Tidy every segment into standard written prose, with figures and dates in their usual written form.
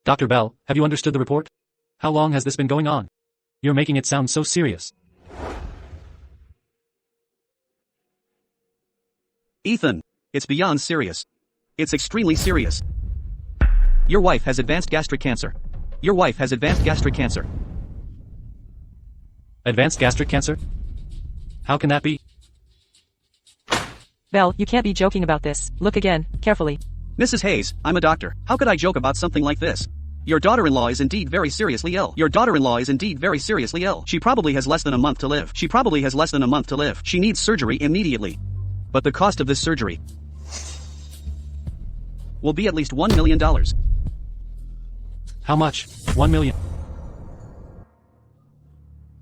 Dr. Bell, have you understood the report? How long has this been going on? You're making it sound so serious. Ethan, it's beyond serious. It's extremely serious. Your wife has advanced gastric cancer. Your wife has advanced gastric cancer. Advanced gastric cancer? How can that be? Belle, you can't be joking about this. Look again, carefully. Mrs. Hayes, I'm a doctor. How could I joke about something like this? Your daughter-in-law is indeed very seriously ill. Your daughter-in-law is indeed very seriously ill. She probably has less than a month to live. She probably has less than a month to live. She needs surgery immediately. But the cost of this surgery will be at least $1 million. How much? 1 million.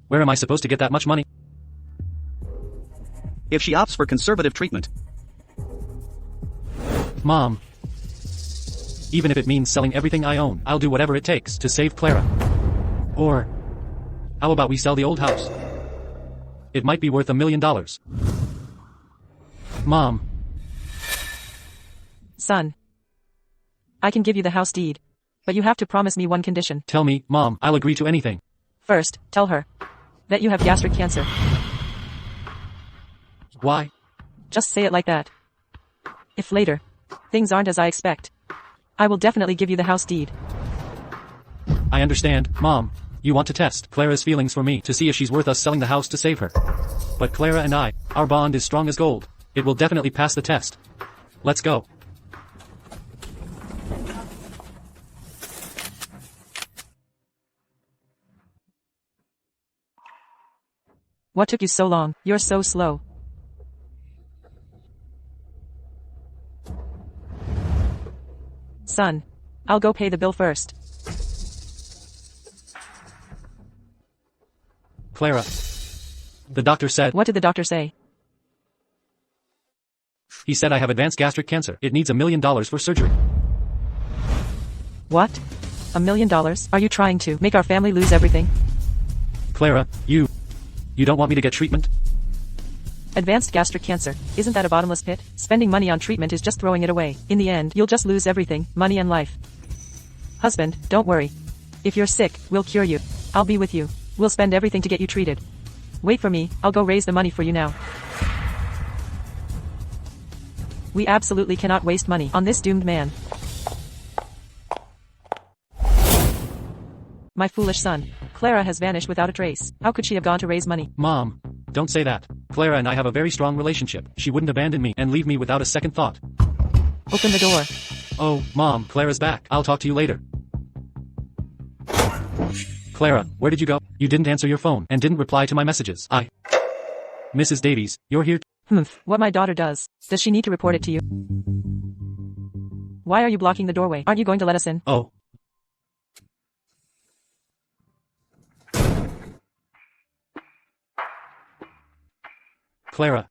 Where am I supposed to get that much money? If she opts for conservative treatment. Mom. Even if it means selling everything I own, I'll do whatever it takes to save Clara. Or, how about we sell the old house? It might be worth $1 million. Mom. Son. I can give you the house deed. But you have to promise me one condition. Tell me, Mom, I'll agree to anything. First, tell her that you have gastric cancer. Why? Just say it like that. If later, things aren't as I expect, I will definitely give you the house deed. I understand, Mom. You want to test Clara's feelings for me to see if she's worth us selling the house to save her. But Clara and I, our bond is strong as gold. It will definitely pass the test. Let's go. What took you so long? You're so slow. Son, I'll go pay the bill first. Clara. The doctor said— What did the doctor say? He said I have advanced gastric cancer. It needs $1 million for surgery. What? $1 million? Are you trying to make our family lose everything? Clara, you don't want me to get treatment? Advanced gastric cancer, isn't that a bottomless pit? Spending money on treatment is just throwing it away. In the end, you'll just lose everything, money and life. Husband, don't worry. If you're sick, we'll cure you. I'll be with you. We'll spend everything to get you treated. Wait for me, I'll go raise the money for you now. We absolutely cannot waste money on this doomed man. My foolish son. Clara has vanished without a trace. How could she have gone to raise money? Mom, don't say that. Clara and I have a very strong relationship. She wouldn't abandon me and leave me without a second thought. Open the door. Oh, Mom, Clara's back. I'll talk to you later. Clara, where did you go? You didn't answer your phone and didn't reply to my messages. Mrs. Davies, you're here. What my daughter does. Does she need to report it to you? Why are you blocking the doorway? Aren't you going to let us in? Oh. Clara,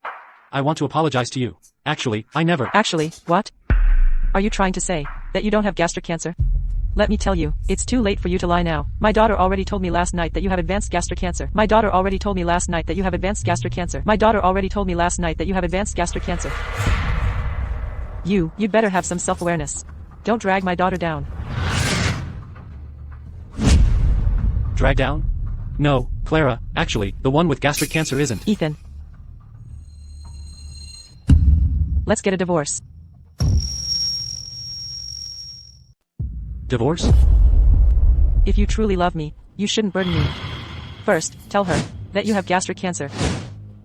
I want to apologize to you. Actually, I never— Actually, what? Are you trying to say that you don't have gastric cancer? Let me tell you, it's too late for you to lie now. My daughter already told me last night that you have advanced gastric cancer. My daughter already told me last night that you have advanced gastric cancer. My daughter already told me last night that you have advanced gastric cancer. You'd better have some self-awareness. Don't drag my daughter down. Drag down? No, Clara, actually, the one with gastric cancer isn't. Ethan. Let's get a divorce. Divorce? If you truly love me, you shouldn't burden me. First, tell her that you have gastric cancer.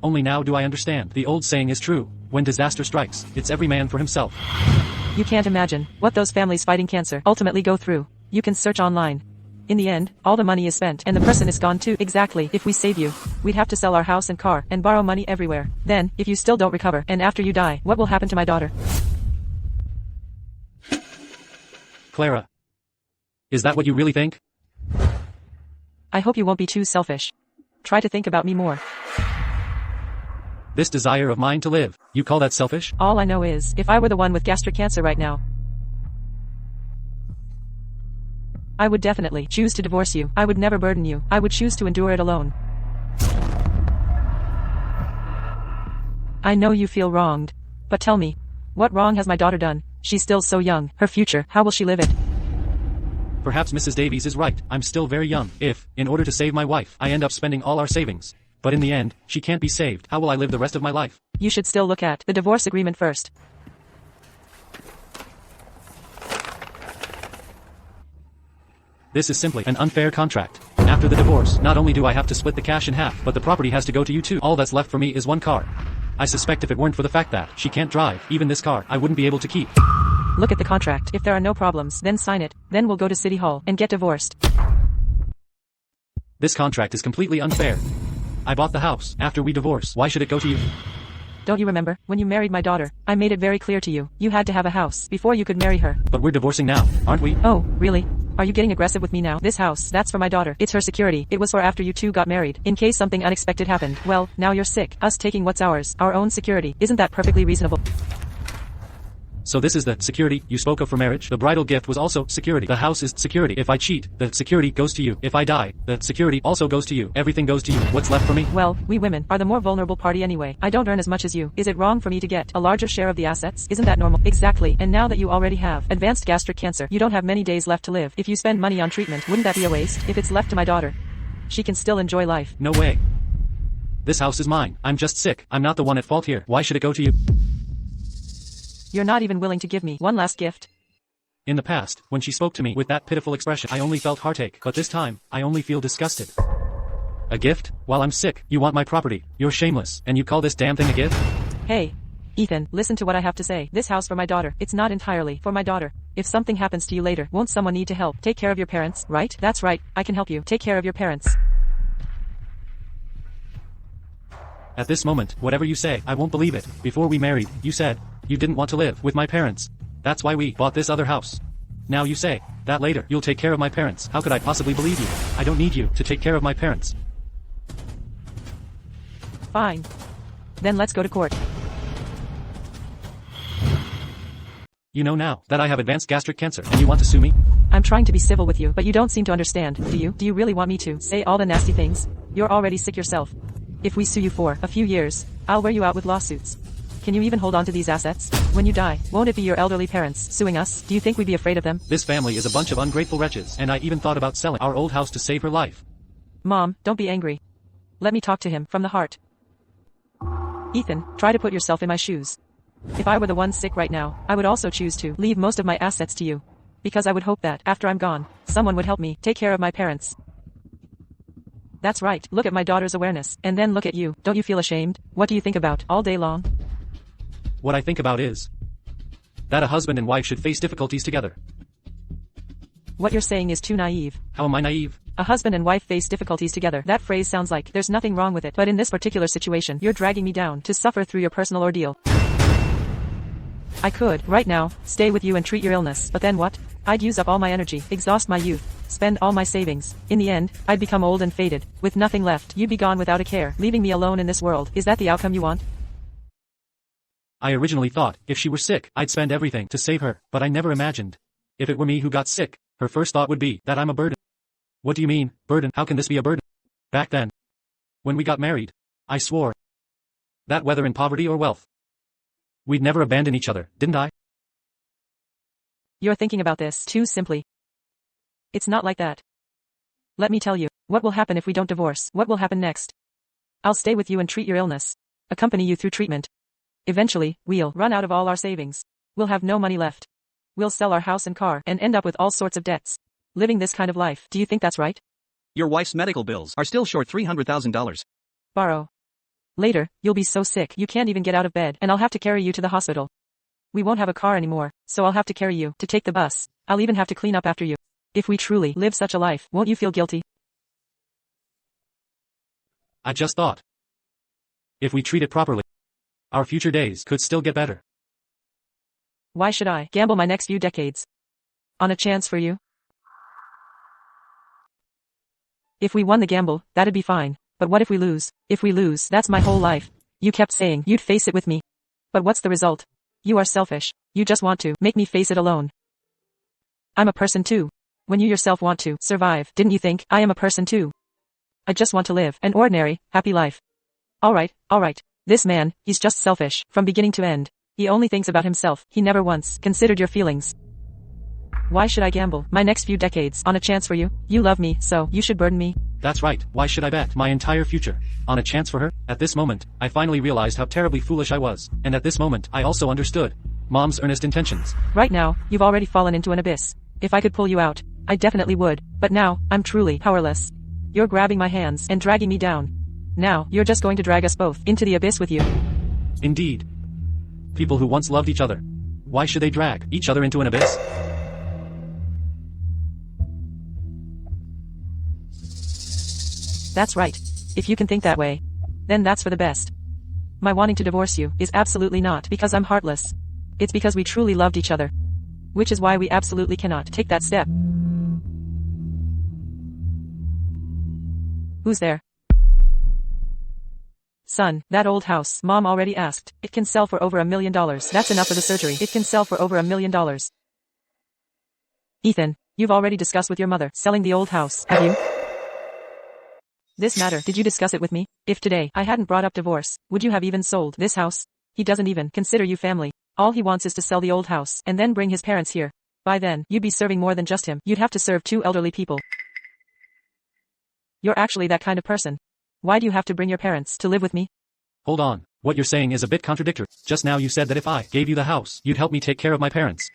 Only now do I understand. The old saying is true. When disaster strikes, it's every man for himself. You can't imagine what those families fighting cancer ultimately go through. You can search online. In the end, all the money is spent and the person is gone too. Exactly. If we save you, we'd have to sell our house and car and borrow money everywhere. Then, if you still don't recover and after you die, what will happen to my daughter? Clara. Is that what you really think? I hope you won't be too selfish. Try to think about me more. This desire of mine to live, you call that selfish? All I know is, if I were the one with gastric cancer right now, I would definitely choose to divorce you. I would never burden you. I would choose to endure it alone. I know you feel wronged. But tell me, what wrong has my daughter done? She's still so young. Her future, how will she live it? Perhaps Mrs. Davies is right, I'm still very young. If, in order to save my wife, I end up spending all our savings. But in the end, she can't be saved. How will I live the rest of my life? You should still look at the divorce agreement first. This is simply an unfair contract. After the divorce, not only do I have to split the cash in half, but the property has to go to you too. All that's left for me is one car. I suspect if it weren't for the fact that she can't drive, even this car, I wouldn't be able to keep. Look at the contract. If there are no problems, then sign it. Then we'll go to City Hall and get divorced. This contract is completely unfair. I bought the house after we divorced. Why should it go to you? Don't you remember, when you married my daughter, I made it very clear to you, you had to have a house before you could marry her. But we're divorcing now, aren't we? Oh, really? Are you getting aggressive with me now? This house, that's for my daughter. It's her security. It was for after you two got married. In case something unexpected happened. Well, now you're sick. Us taking what's ours, our own security. Isn't that perfectly reasonable? So this is the security you spoke of for marriage? The bridal gift was also security. The house is security. If I cheat, the security goes to you. If I die, the security also goes to you. Everything goes to you. What's left for me? Well, we women are the more vulnerable party anyway. I don't earn as much as you. Is it wrong for me to get a larger share of the assets? Isn't that normal? Exactly. And now that you already have advanced gastric cancer, you don't have many days left to live. If you spend money on treatment, wouldn't that be a waste? If it's left to my daughter, she can still enjoy life. No way. This house is mine. I'm just sick. I'm not the one at fault here. Why should it go to you? You're not even willing to give me one last gift. In the past, when she spoke to me with that pitiful expression, I only felt heartache. But this time, I only feel disgusted. A gift? While I'm sick, you want my property. You're shameless. And you call this damn thing a gift? Hey, Ethan, listen to what I have to say. This house for my daughter. It's not entirely for my daughter. If something happens to you later, won't someone need to help? Take care of your parents, right? That's right. I can help you. Take care of your parents. At this moment, whatever you say, I won't believe it. Before we married, you said you didn't want to live with my parents. That's why we bought this other house. Now you say that later you'll take care of my parents. How could I possibly believe you? I don't need you to take care of my parents. Fine. Then let's go to court. You know now that I have advanced gastric cancer and you want to sue me? I'm trying to be civil with you, but you don't seem to understand, do you? Do you really want me to say all the nasty things? You're already sick yourself. If we sue you for a few years, I'll wear you out with lawsuits. Can you even hold on to these assets? When you die, won't it be your elderly parents suing us? Do you think we'd be afraid of them? This family is a bunch of ungrateful wretches, and I even thought about selling our old house to save her life. Mom, don't be angry. Let me talk to him from the heart. Ethan, try to put yourself in my shoes. If I were the one sick right now, I would also choose to leave most of my assets to you. Because I would hope that, after I'm gone, someone would help me take care of my parents. That's right. Look at my daughter's awareness. And then look at you. Don't you feel ashamed? What do you think about all day long? What I think about is that a husband and wife should face difficulties together. What you're saying is too naive. How am I naive? A husband and wife face difficulties together. That phrase sounds like there's nothing wrong with it. But in this particular situation, you're dragging me down to suffer through your personal ordeal. I could, right now, stay with you and treat your illness. But then what? I'd use up all my energy, exhaust my youth, spend all my savings. In the end, I'd become old and faded, with nothing left. You'd be gone without a care, leaving me alone in this world. Is that the outcome you want? I originally thought, if she were sick, I'd spend everything to save her, but I never imagined. If it were me who got sick, her first thought would be that I'm a burden. What do you mean, burden? How can this be a burden? Back then, when we got married, I swore that whether in poverty or wealth, we'd never abandon each other, didn't I? You're thinking about this too simply. It's not like that. Let me tell you, what will happen if we don't divorce? What will happen next? I'll stay with you and treat your illness, accompany you through treatment. Eventually, we'll run out of all our savings. We'll have no money left. We'll sell our house and car and end up with all sorts of debts. Living this kind of life, do you think that's right? Your wife's medical bills are still short $300,000. Borrow. Later, you'll be so sick you can't even get out of bed and I'll have to carry you to the hospital. We won't have a car anymore, so I'll have to carry you to take the bus. I'll even have to clean up after you. If we truly live such a life, won't you feel guilty? I just thought, if we treat it properly, our future days could still get better. Why should I gamble my next few decades on a chance for you? If we won the gamble, that'd be fine. But what if we lose? If we lose, that's my whole life. You kept saying you'd face it with me. But what's the result? You are selfish. You just want to make me face it alone. I'm a person too. When you yourself want to survive, didn't you think I am a person too? I just want to live an ordinary, happy life. Alright. This man, he's just selfish, from beginning to end. He only thinks about himself. He never once considered your feelings. Why should I gamble my next few decades on a chance for you? You love me, so you should burden me. That's right, why should I bet my entire future on a chance for her? At this moment, I finally realized how terribly foolish I was, and at this moment, I also understood Mom's earnest intentions. Right now, you've already fallen into an abyss. If I could pull you out, I definitely would, but now, I'm truly powerless. You're grabbing my hands and dragging me down. Now, you're just going to drag us both into the abyss with you. Indeed. People who once loved each other. Why should they drag each other into an abyss? That's right. If you can think that way, then that's for the best. My wanting to divorce you is absolutely not because I'm heartless. It's because we truly loved each other. Which is why we absolutely cannot take that step. Who's there? Son, that old house Mom already asked. It can sell for over $1 million. That's enough for the surgery. It can sell for over $1 million. Ethan, you've already discussed with your mother selling the old house, have you? This matter, did you discuss it with me? If today I hadn't brought up divorce, would you have even sold this house? He doesn't even consider you family. All he wants is to sell the old house and then bring his parents here. By then, you'd be serving more than just him. You'd have to serve 2 elderly people. You're actually that kind of person. Why do you have to bring your parents to live with me? Hold on, what you're saying is a bit contradictory. Just now you said that if I gave you the house, you'd help me take care of my parents.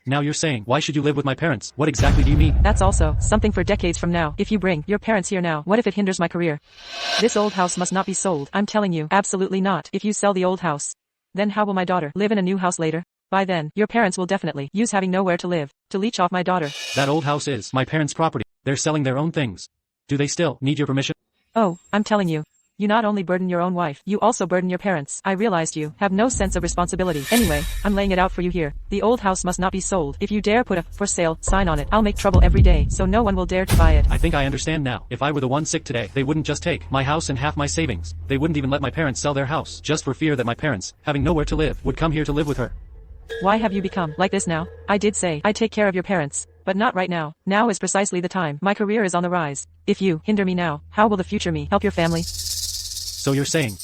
Now you're saying, why should you live with my parents? What exactly do you mean? That's also something for decades from now. If you bring your parents here now, what if it hinders my career? This old house must not be sold. I'm telling you, absolutely not. If you sell the old house, then how will my daughter live in a new house later? By then, your parents will definitely use having nowhere to live to leech off my daughter. That old house is my parents' property. They're selling their own things. Do they still need your permission? Oh, I'm telling you. You not only burden your own wife, you also burden your parents. I realized you have no sense of responsibility. Anyway, I'm laying it out for you here. The old house must not be sold. If you dare put a for sale sign on it, I'll make trouble every day, so no one will dare to buy it. I think I understand now. If I were the one sick today, they wouldn't just take my house and half my savings. They wouldn't even let my parents sell their house, just for fear that my parents, having nowhere to live, would come here to live with her. Why have you become like this now? I did say I'd take care of your parents, but not right now. Now is precisely the time. My career is on the rise. If you hinder me now, how will the future me help your family? So you're saying,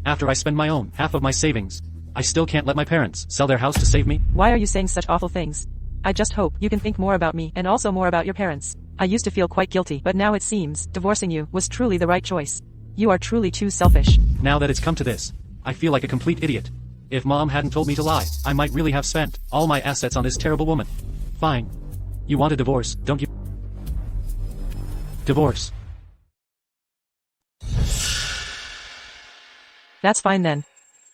after I spend my own half of my savings, I still can't let my parents sell their house to save me? Why are you saying such awful things? I just hope you can think more about me and also more about your parents. I used to feel quite guilty, but now it seems divorcing you was truly the right choice. You are truly too selfish. Now that it's come to this, I feel like a complete idiot. If Mom hadn't told me to lie, I might really have spent all my assets on this terrible woman. Fine. You want a divorce, don't you? Divorce. That's fine then.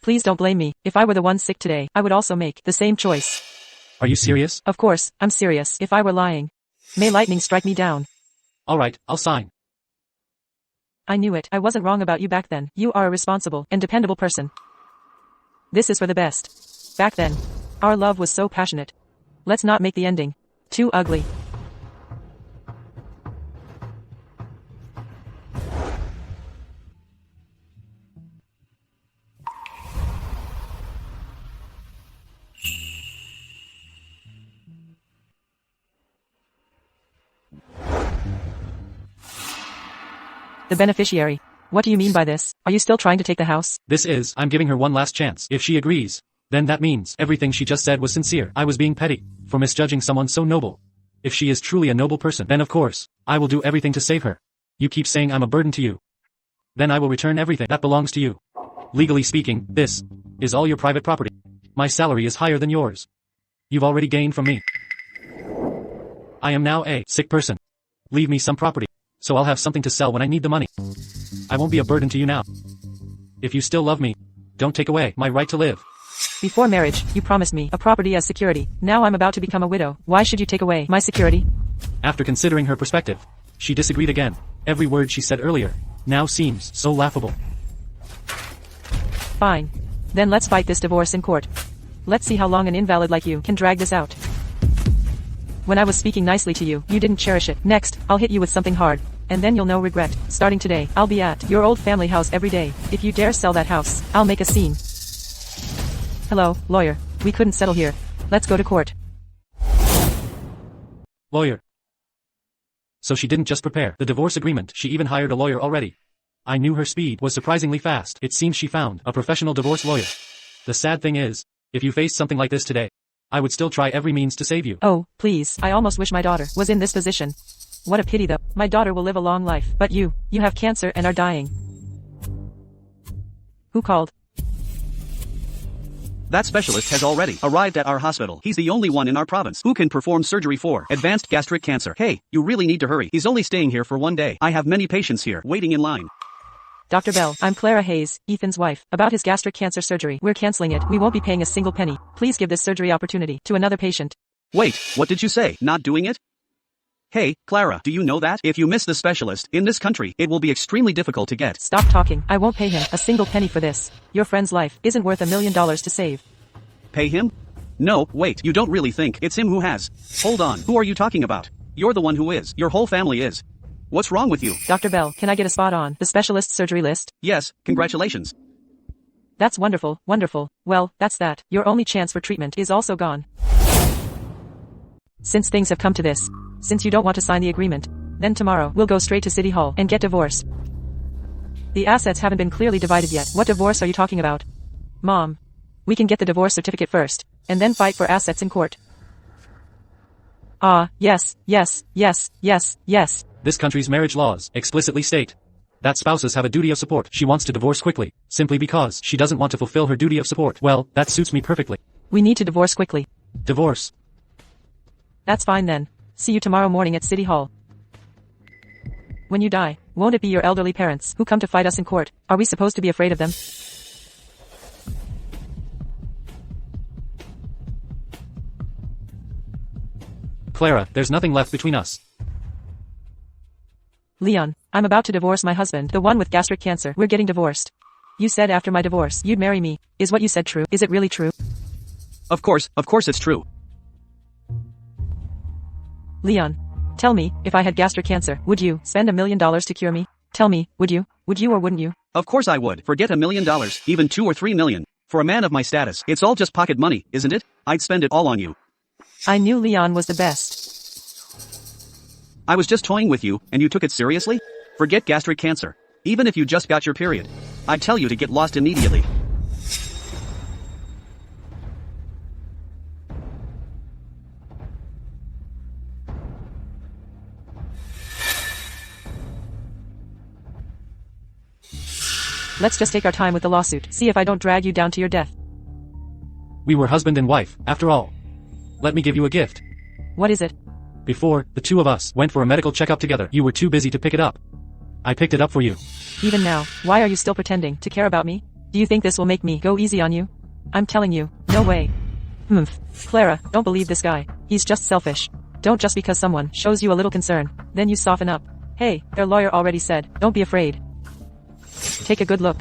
Please don't blame me. If I were the one sick today, I would also make the same choice. Are you serious? Of course, I'm serious. If I were lying, may lightning strike me down. Alright, I'll sign. I knew it. I wasn't wrong about you back then. You are a responsible and dependable person. This is for the best. Back then, our love was so passionate. Let's not make the ending too ugly. The beneficiary. What do you mean by this? Are you still trying to take the house? I'm giving her one last chance. If she agrees, then that means everything she just said was sincere. I was being petty for misjudging someone so noble. If she is truly a noble person, then of course, I will do everything to save her. You keep saying I'm a burden to you. Then I will return everything that belongs to you. Legally speaking, this is all your private property. My salary is higher than yours. You've already gained from me. I am now a sick person. Leave me some property, so I'll have something to sell when I need the money. I won't be a burden to you now. If you still love me, don't take away my right to live. Before marriage, you promised me a property as security. Now I'm about to become a widow. Why should you take away my security? After considering her perspective, she disagreed again. Every word she said earlier now seems so laughable. Fine. Then let's fight this divorce in court. Let's see how long an invalid like you can drag this out. When I was speaking nicely to you, you didn't cherish it. Next, I'll hit you with something hard. And then you'll know regret. Starting today, I'll be at your old family house every day. If you dare sell that house, I'll make a scene. Hello, lawyer. We couldn't settle here. Let's go to court. Lawyer. So she didn't just prepare the divorce agreement, she even hired a lawyer already. I knew her speed was surprisingly fast. It seems she found a professional divorce lawyer. The sad thing is, if you face something like this today, I would still try every means to save you. Oh, please, I almost wish my daughter was in this position. What a pity though. My daughter will live a long life, but you have cancer and are dying. Who called? That specialist has already arrived at our hospital. He's the only one in our province who can perform surgery for advanced gastric cancer. Hey, you really need to hurry. He's only staying here for 1 day. I have many patients here waiting in line. Dr. Bell, I'm Clara Hayes, Ethan's wife. About his gastric cancer surgery, we're canceling it. We won't be paying a single penny. Please give this surgery opportunity to another patient. Wait, what did you say? Not doing it? Hey, Clara, do you know that if you miss the specialist in this country, it will be extremely difficult to get? Stop talking. I won't pay him a single penny for this. Your friend's life isn't worth $1 million to save. Pay him? No, wait, you don't really think it's him who has. Hold on, who are you talking about? You're the one who is. Your whole family is. What's wrong with you? Dr. Bell, can I get a spot on the specialist surgery list? Yes, congratulations. That's wonderful, wonderful. Well, that's that. Your only chance for treatment is also gone. Since things have come to this, since you don't want to sign the agreement, then tomorrow we'll go straight to City Hall and get divorced. The assets haven't been clearly divided yet. What divorce are you talking about? Mom. We can get the divorce certificate first, and then fight for assets in court. Yes. This country's marriage laws explicitly state that spouses have a duty of support. She wants to divorce quickly, simply because she doesn't want to fulfill her duty of support. Well, that suits me perfectly. We need to divorce quickly. Divorce. That's fine then. See you tomorrow morning at City Hall. When you die, won't it be your elderly parents who come to fight us in court? Are we supposed to be afraid of them? Clara, there's nothing left between us. Leon, I'm about to divorce my husband, the one with gastric cancer. We're getting divorced. You said after my divorce, you'd marry me. Is what you said true? Is it really true? Of course it's true. Leon, tell me, if I had gastric cancer, would you spend $1 million to cure me? Tell me, would you? Would you or wouldn't you? Of course I would. Forget $1 million, even 2 or 3 million. For a man of my status, it's all just pocket money, isn't it? I'd spend it all on you. I knew Leon was the best. I was just toying with you, and you took it seriously? Forget gastric cancer. Even if you just got your period, I'd tell you to get lost immediately. Let's just take our time with the lawsuit. See if I don't drag you down to your death. We were husband and wife, after all. Let me give you a gift. What is it? Before, the two of us went for a medical checkup together. You were too busy to pick it up. I picked it up for you. Even now, why are you still pretending to care about me? Do you think this will make me go easy on you? I'm telling you, no way. Clara, don't believe this guy. He's just selfish. Don't just because someone shows you a little concern, then you soften up. Hey, their lawyer already said, don't be afraid. Take a good look.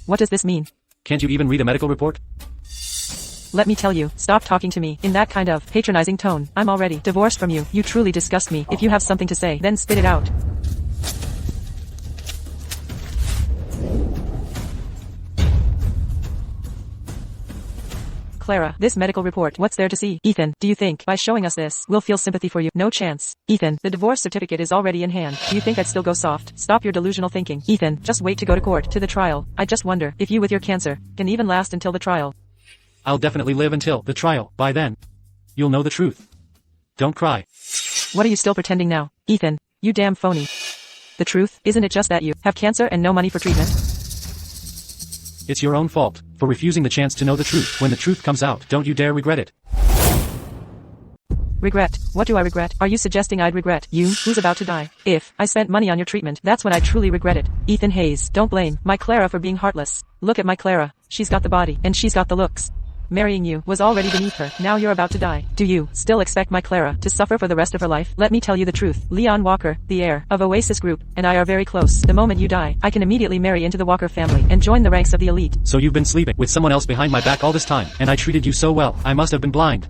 What does this mean? Can't you even read a medical report? Let me tell you, stop talking to me in that kind of patronizing tone. I'm already divorced from you. You truly disgust me. If you have something to say, then spit it out. Clara, this medical report, what's there to see? Ethan, do you think, by showing us this, we'll feel sympathy for you? No chance. Ethan, the divorce certificate is already in hand. Do you think I'd still go soft? Stop your delusional thinking. Ethan, just wait to go to court, to the trial. I just wonder, if you with your cancer, can even last until the trial. I'll definitely live until the trial. By then, you'll know the truth. Don't cry. What are you still pretending now? Ethan, you damn phony. The truth, isn't it just that you have cancer and no money for treatment? It's your own fault for refusing the chance to know the truth. When the truth comes out, don't you dare regret it. Regret? What do I regret? Are you suggesting I'd regret you, who's about to die? If I spent money on your treatment, that's when I truly regret it. Ethan Hayes, don't blame my Clara for being heartless. Look at my Clara. She's got the body, and she's got the looks. Marrying you was already beneath her. Now you're about to die. Do you still expect my Clara to suffer for the rest of her life? Let me tell you the truth. Leon Walker, the heir of Oasis Group, and I are very close. The moment you die, I can immediately marry into the Walker family and join the ranks of the elite. So you've been sleeping with someone else behind my back all this time, and I treated you so well. I must have been blind.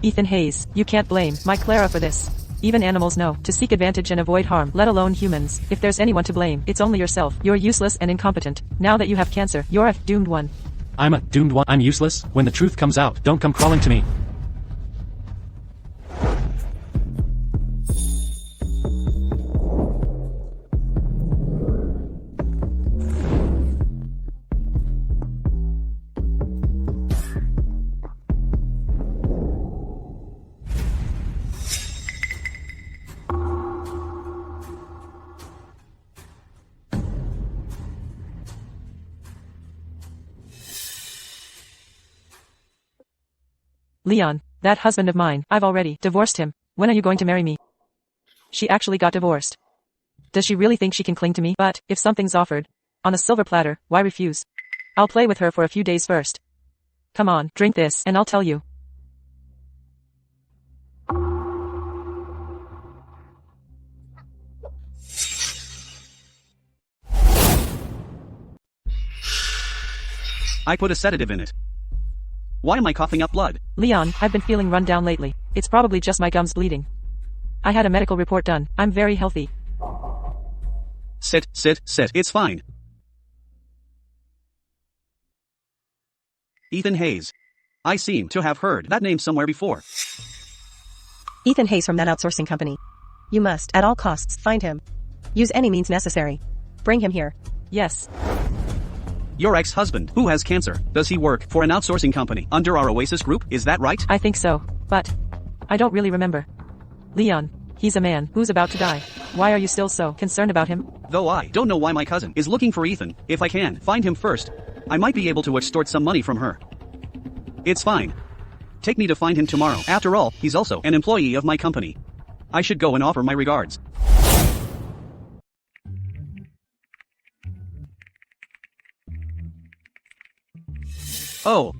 Ethan Hayes, you can't blame my Clara for this. Even animals know to seek advantage and avoid harm, let alone humans. If there's anyone to blame, it's only yourself. You're useless and incompetent. Now that you have cancer, you're a doomed one. I'm a doomed one. I'm useless. When the truth comes out, don't come crawling to me. Leon, that husband of mine, I've already divorced him. When are you going to marry me? She actually got divorced. Does she really think she can cling to me? But, if something's offered, on a silver platter, why refuse? I'll play with her for a few days first. Come on, drink this, and I'll tell you. I put a sedative in it. Why am I coughing up blood? Leon, I've been feeling run down lately. It's probably just my gums bleeding. I had a medical report done. I'm very healthy. Sit. It's fine. Ethan Hayes. I seem to have heard that name somewhere before. Ethan Hayes from that outsourcing company. You must, at all costs, find him. Use any means necessary. Bring him here. Yes. Your ex-husband, who has cancer, does he work for an outsourcing company under our Oasis group, is that right? I think so, but I don't really remember. Leon, he's a man who's about to die. Why are you still so concerned about him? Though I don't know why my cousin is looking for Ethan, if I can find him first, I might be able to extort some money from her. It's fine. Take me to find him tomorrow. After all, he's also an employee of my company. I should go and offer my regards. Oh.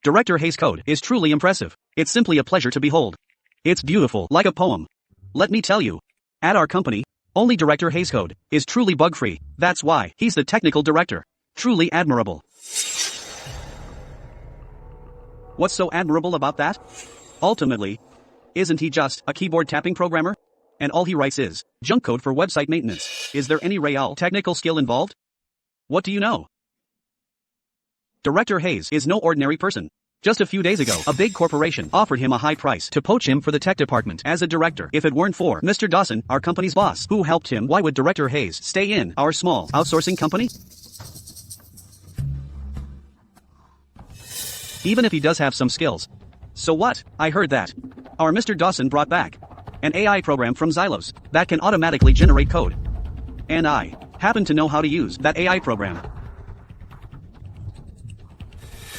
Director Hayes' code is truly impressive. It's simply a pleasure to behold. It's beautiful, like a poem. Let me tell you. At our company, only Director Hayes' code is truly bug-free. That's why he's the technical director. Truly admirable. What's so admirable about that? Ultimately, isn't he just a keyboard tapping programmer? And all he writes is junk code for website maintenance. Is there any real technical skill involved? What do you know? Director Hayes is no ordinary person. Just a few days ago, a big corporation offered him a high price to poach him for the tech department as a director. If it weren't for Mr. Dawson, our company's boss, who helped him, why would Director Hayes stay in our small outsourcing company? Even if he does have some skills. So what? I heard that our Mr. Dawson brought back an AI program from Xylos that can automatically generate code. And I happen to know how to use that AI program.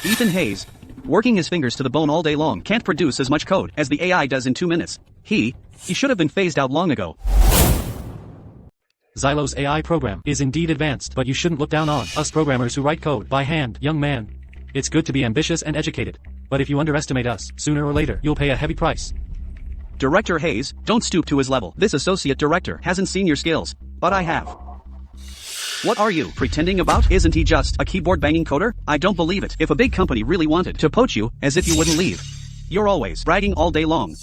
Ethan Hayes, working his fingers to the bone all day long, can't produce as much code as the AI does in 2 minutes. He should have been phased out long ago. Xylos AI program is indeed advanced, but you shouldn't look down on us programmers who write code by hand, young man. It's good to be ambitious and educated, but if you underestimate us, sooner or later, you'll pay a heavy price. Director Hayes, don't stoop to his level. This associate director hasn't seen your skills, but I have. What are you pretending about? Isn't he just a keyboard banging coder? I don't believe it. If a big company really wanted to poach you, as if you wouldn't leave. You're always bragging all day long.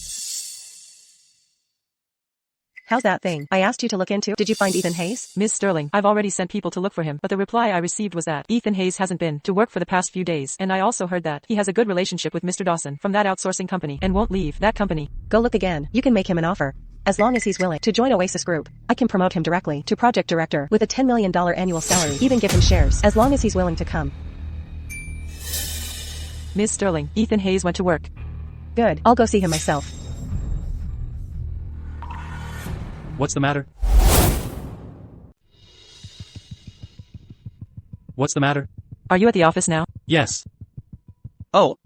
How's that thing I asked you to look into? Did you find Ethan Hayes? Ms. Sterling, I've already sent people to look for him, but the reply I received was that Ethan Hayes hasn't been to work for the past few days, and I also heard that he has a good relationship with Mr. Dawson from that outsourcing company and won't leave that company. Go look again. You can make him an offer. As long as he's willing to join Oasis Group, I can promote him directly to project director with a $10 million annual salary, even give him shares, as long as he's willing to come. Ms. Sterling, Ethan Hayes went to work. Good. I'll go see him myself. What's the matter? What's the matter? Are you at the office now? Yes. Oh.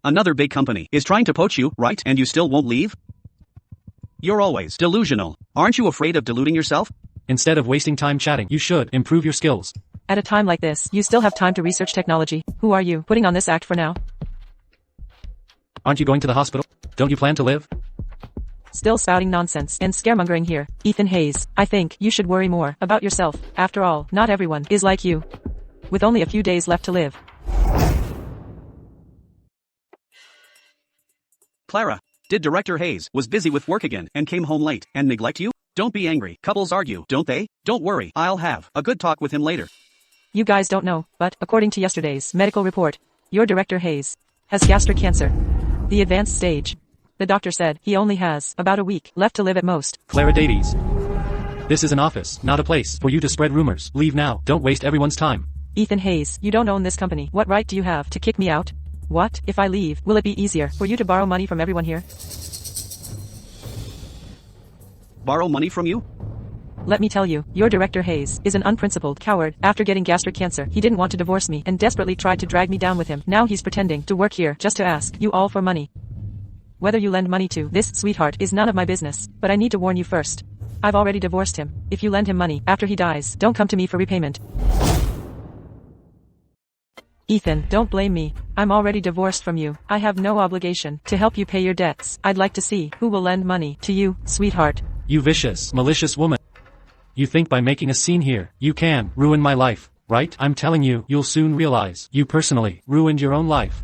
Another big company is trying to poach you, right? And you still won't leave? You're always delusional. Aren't you afraid of deluding yourself? Instead of wasting time chatting, you should improve your skills. At a time like this, you still have time to research technology. Who are you putting on this act for now? Aren't you going to the hospital? Don't you plan to live? Still spouting nonsense and scaremongering here. Ethan Hayes, I think you should worry more about yourself. After all, not everyone is like you. With only a few days left to live. Clara, did Director Hayes was busy with work again and came home late and neglect you? Don't be angry. Couples argue, don't they? Don't worry, I'll have a good talk with him later. You guys don't know, but according to yesterday's medical report, your Director Hayes has gastric cancer. The advanced stage. The doctor said he only has about a week left to live at most. Clara Davies. This is an office, not a place for you to spread rumors. Leave now. Don't waste everyone's time. Ethan Hayes, you don't own this company. What right do you have to kick me out? What? If I leave, will it be easier for you to borrow money from everyone here? Borrow money from you? Let me tell you, your director Hayes is an unprincipled coward. After getting gastric cancer, he didn't want to divorce me and desperately tried to drag me down with him. Now he's pretending to work here just to ask you all for money. Whether you lend money to this sweetheart is none of my business, but I need to warn you first. I've already divorced him. If you lend him money after he dies, don't come to me for repayment. Ethan, don't blame me. I'm already divorced from you. I have no obligation to help you pay your debts. I'd like to see who will lend money to you, sweetheart. You vicious, malicious woman. You think by making a scene here, you can ruin my life, right? I'm telling you, you'll soon realize you personally ruined your own life.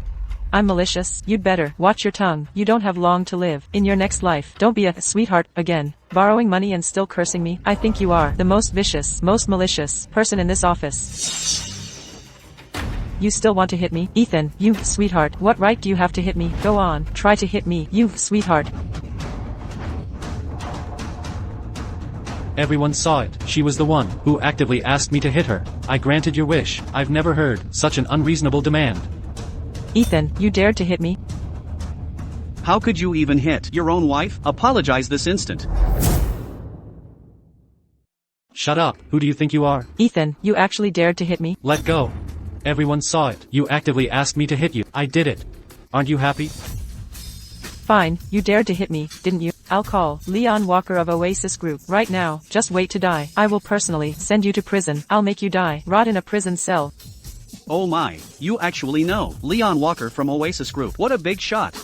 I'm malicious. You'd better watch your tongue. You don't have long to live in your next life. Don't be a sweetheart again. Borrowing money and still cursing me. I think you are the most vicious, most malicious person in this office. You still want to hit me? Ethan, you sweetheart. What right do you have to hit me? Go on, try to hit me, you sweetheart. Everyone saw it. She was the one who actively asked me to hit her. I granted your wish. I've never heard such an unreasonable demand. Ethan, you dared to hit me? How could you even hit your own wife? Apologize this instant. Shut up. Who do you think you are? Ethan, you actually dared to hit me? Let go. Everyone saw it. You actively asked me to hit you. I did it. Aren't you happy? Fine, you dared to hit me, didn't you? I'll call Leon Walker of Oasis Group right now. Just wait to die. I will personally send you to prison. I'll make you die. Rot in a prison cell. Oh my, you actually know Leon Walker from Oasis Group. What a big shot.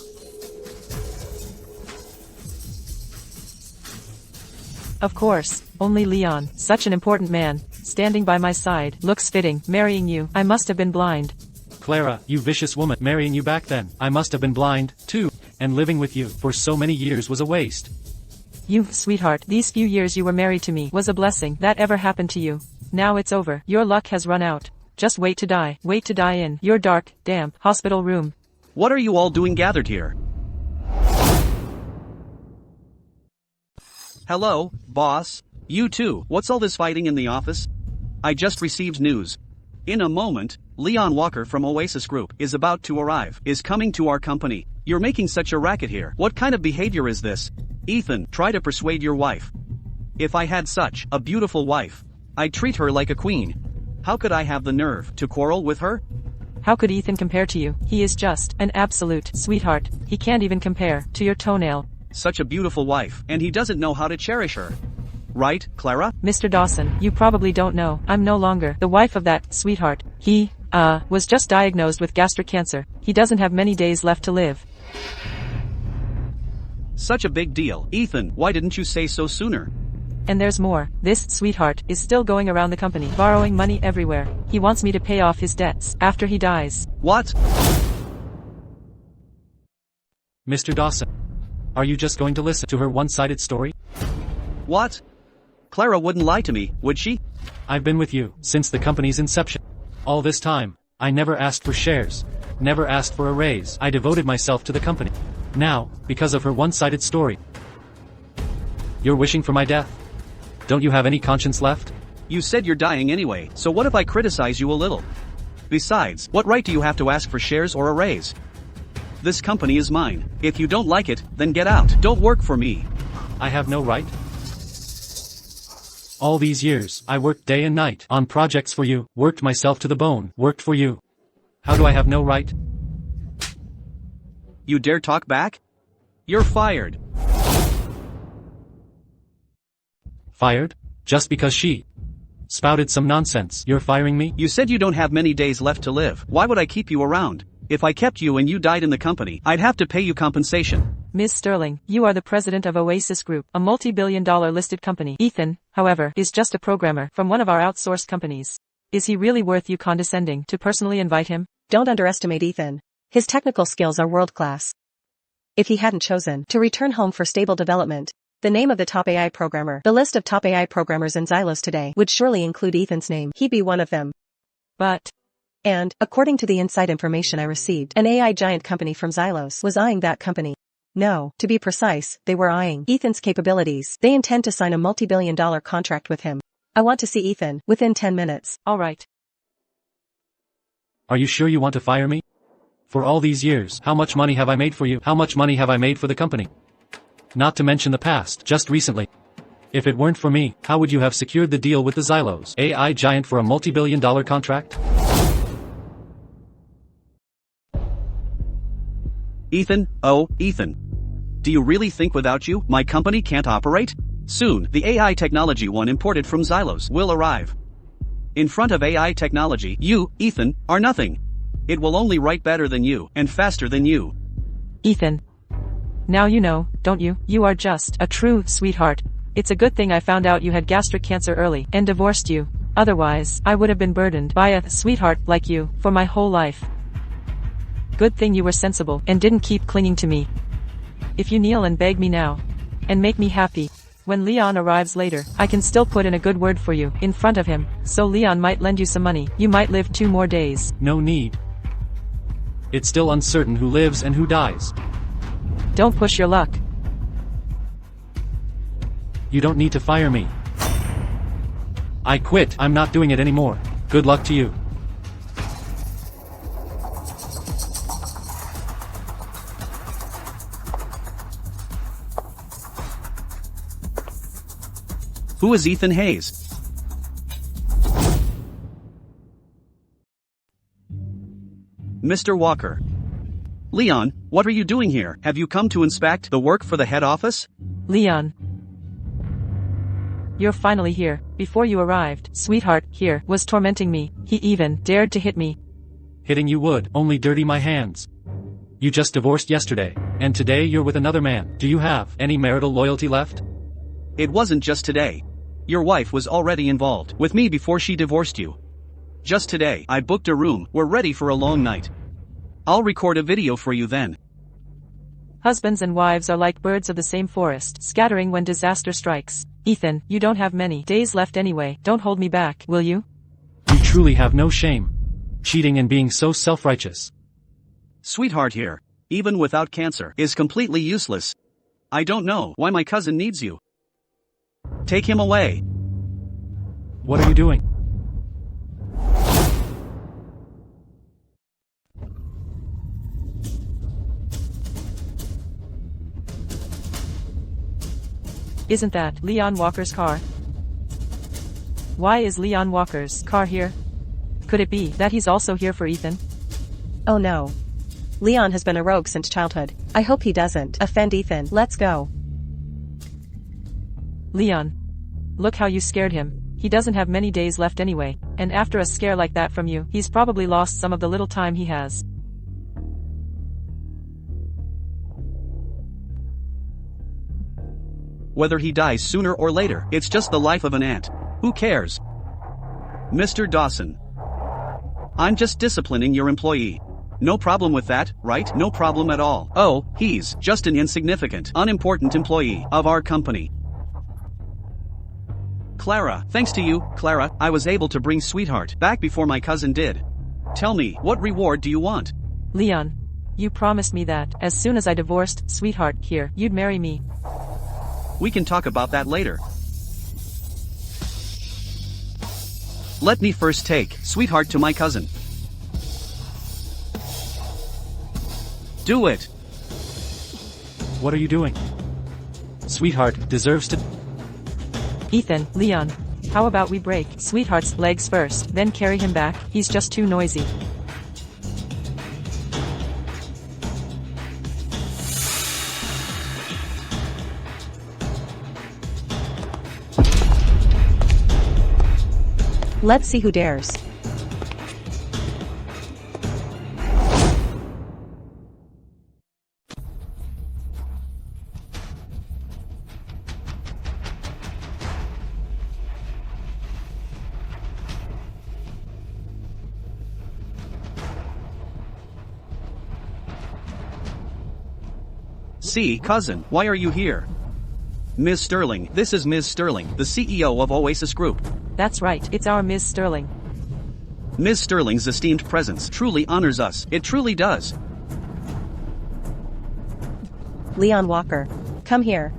Of course, only Leon, such an important man, standing by my side. Looks fitting, marrying you. I must have been blind. Clara, you vicious woman, marrying you back then. I must have been blind, too. And living with you for so many years was a waste. You sweetheart, these few years you were married to me was a blessing that ever happened to you. Now it's over. Your luck has run out. Just wait to die. Wait to die in your dark, damp, hospital room. What are you all doing gathered here? Hello, boss. You too. What's all this fighting in the office? I just received news. In a moment, Leon Walker from Oasis Group is about to arrive. Is coming to our company. You're making such a racket here. What kind of behavior is this? Ethan, try to persuade your wife. If I had such a beautiful wife, I'd treat her like a queen. How could I have the nerve to quarrel with her? How could Ethan compare to you? He is just an absolute sweetheart. He can't even compare to your toenail. Such a beautiful wife, and he doesn't know how to cherish her. Right, Clara? Mr. Dawson, you probably don't know. I'm no longer the wife of that sweetheart. He, was just diagnosed with gastric cancer. He doesn't have many days left to live. Such a big deal. Ethan, why didn't you say so sooner? And there's more. This sweetheart is still going around the company, borrowing money everywhere. He wants me to pay off his debts after he dies. What? Mr. Dawson, are you just going to listen to her one-sided story? What? Clara wouldn't lie to me, would she? I've been with you since the company's inception. All this time, I never asked for shares, never asked for a raise. I devoted myself to the company. Now, because of her one-sided story, you're wishing for my death? Don't you have any conscience left? You said you're dying anyway, so what if I criticize you a little? Besides, what right do you have to ask for shares or a raise? This company is mine. If you don't like it, then get out. Don't work for me. I have no right? All these years, I worked day and night on projects for you, worked myself to the bone, worked for you. How do I have no right? You dare talk back? You're fired. Fired? Just because she spouted some nonsense. You're firing me? You said you don't have many days left to live. Why would I keep you around? If I kept you and you died in the company, I'd have to pay you compensation. Ms. Sterling, you are the president of Oasis Group, a multi-billion-dollar listed company. Ethan, however, is just a programmer from one of our outsourced companies. Is he really worth you condescending to personally invite him? Don't underestimate Ethan. His technical skills are world-class. If he hadn't chosen to return home for stable development, the name of the top AI programmer, the list of top AI programmers in Xylos today would surely include Ethan's name. He'd be one of them. But, and, according to the inside information I received, an AI giant company from Xylos was eyeing that company. No, to be precise, they were eyeing Ethan's capabilities. They intend to sign a multi-billion-dollar contract with him. I want to see Ethan within 10 minutes. all right. Are you sure you want to fire me? For all these years, how much money have I made for you? How much money have I made for the company? Not to mention the past, just recently. If it weren't for me, how would you have secured the deal with the Xylos AI giant for a multi-billion-dollar contract? Ethan, oh, Ethan. Do you really think without you, my company can't operate? Soon, the AI technology one imported from Xylos will arrive. In front of AI technology, you, Ethan, are nothing. It will only write better than you, and faster than you. Ethan. Now you know, don't you? You are just a true sweetheart. It's a good thing I found out you had gastric cancer early and divorced you. Otherwise, I would have been burdened by a sweetheart like you for my whole life. Good thing you were sensible and didn't keep clinging to me. If you kneel and beg me now, and make me happy, when Leon arrives later, I can still put in a good word for you in front of him, so Leon might lend you some money. You might live 2 more days. No need. It's still uncertain who lives and who dies. Don't push your luck. You don't need to fire me. I quit. I'm not doing it anymore. Good luck to you. Who is Ethan Hayes? Mr. Walker. Leon, what are you doing here? Have you come to inspect the work for the head office? Leon. You're finally here. Before you arrived, sweetheart here was tormenting me. He even dared to hit me. Hitting you would only dirty my hands. You just divorced yesterday, and today you're with another man. Do you have any marital loyalty left? It wasn't just today. Your wife was already involved with me before she divorced you. Just today, I booked a room. We're ready for a long night. I'll record a video for you then. Husbands and wives are like birds of the same forest, scattering when disaster strikes. Ethan, you don't have many days left anyway. Don't hold me back, will you? You truly have no shame. Cheating and being so self-righteous. Sweetheart here, even without cancer, is completely useless. I don't know why my cousin needs you. Take him away. What are you doing? Isn't that Leon Walker's car? Why is Leon Walker's car here? Could it be that he's also here for Ethan? Oh no. Leon has been a rogue since childhood. I hope he doesn't offend Ethan. Let's go. Leon. Look how you scared him. He doesn't have many days left anyway, and after a scare like that from you, he's probably lost some of the little time he has. Whether he dies sooner or later, it's just the life of an ant. Who cares? Mr. Dawson. I'm just disciplining your employee. No problem with that, right? No problem at all. Oh, he's just an insignificant, unimportant employee of our company. Clara, thanks to you, Clara, I was able to bring Sweetheart back before my cousin did. Tell me, what reward do you want? Leon. You promised me that, as soon as I divorced Sweetheart here, you'd marry me. We can talk about that later. Let me first take Sweetheart to my cousin. Do it! What are you doing? Sweetheart deserves to... Ethan, Leon. How about we break Sweetheart's legs first, then carry him back? He's just too noisy. Let's see who dares. See, cousin, why are you here? Ms. Sterling, this is Ms. Sterling, the CEO of Oasis Group. That's right, it's our Ms. Sterling. Ms. Sterling's esteemed presence truly honors us. It truly does. Leon Walker. Come here.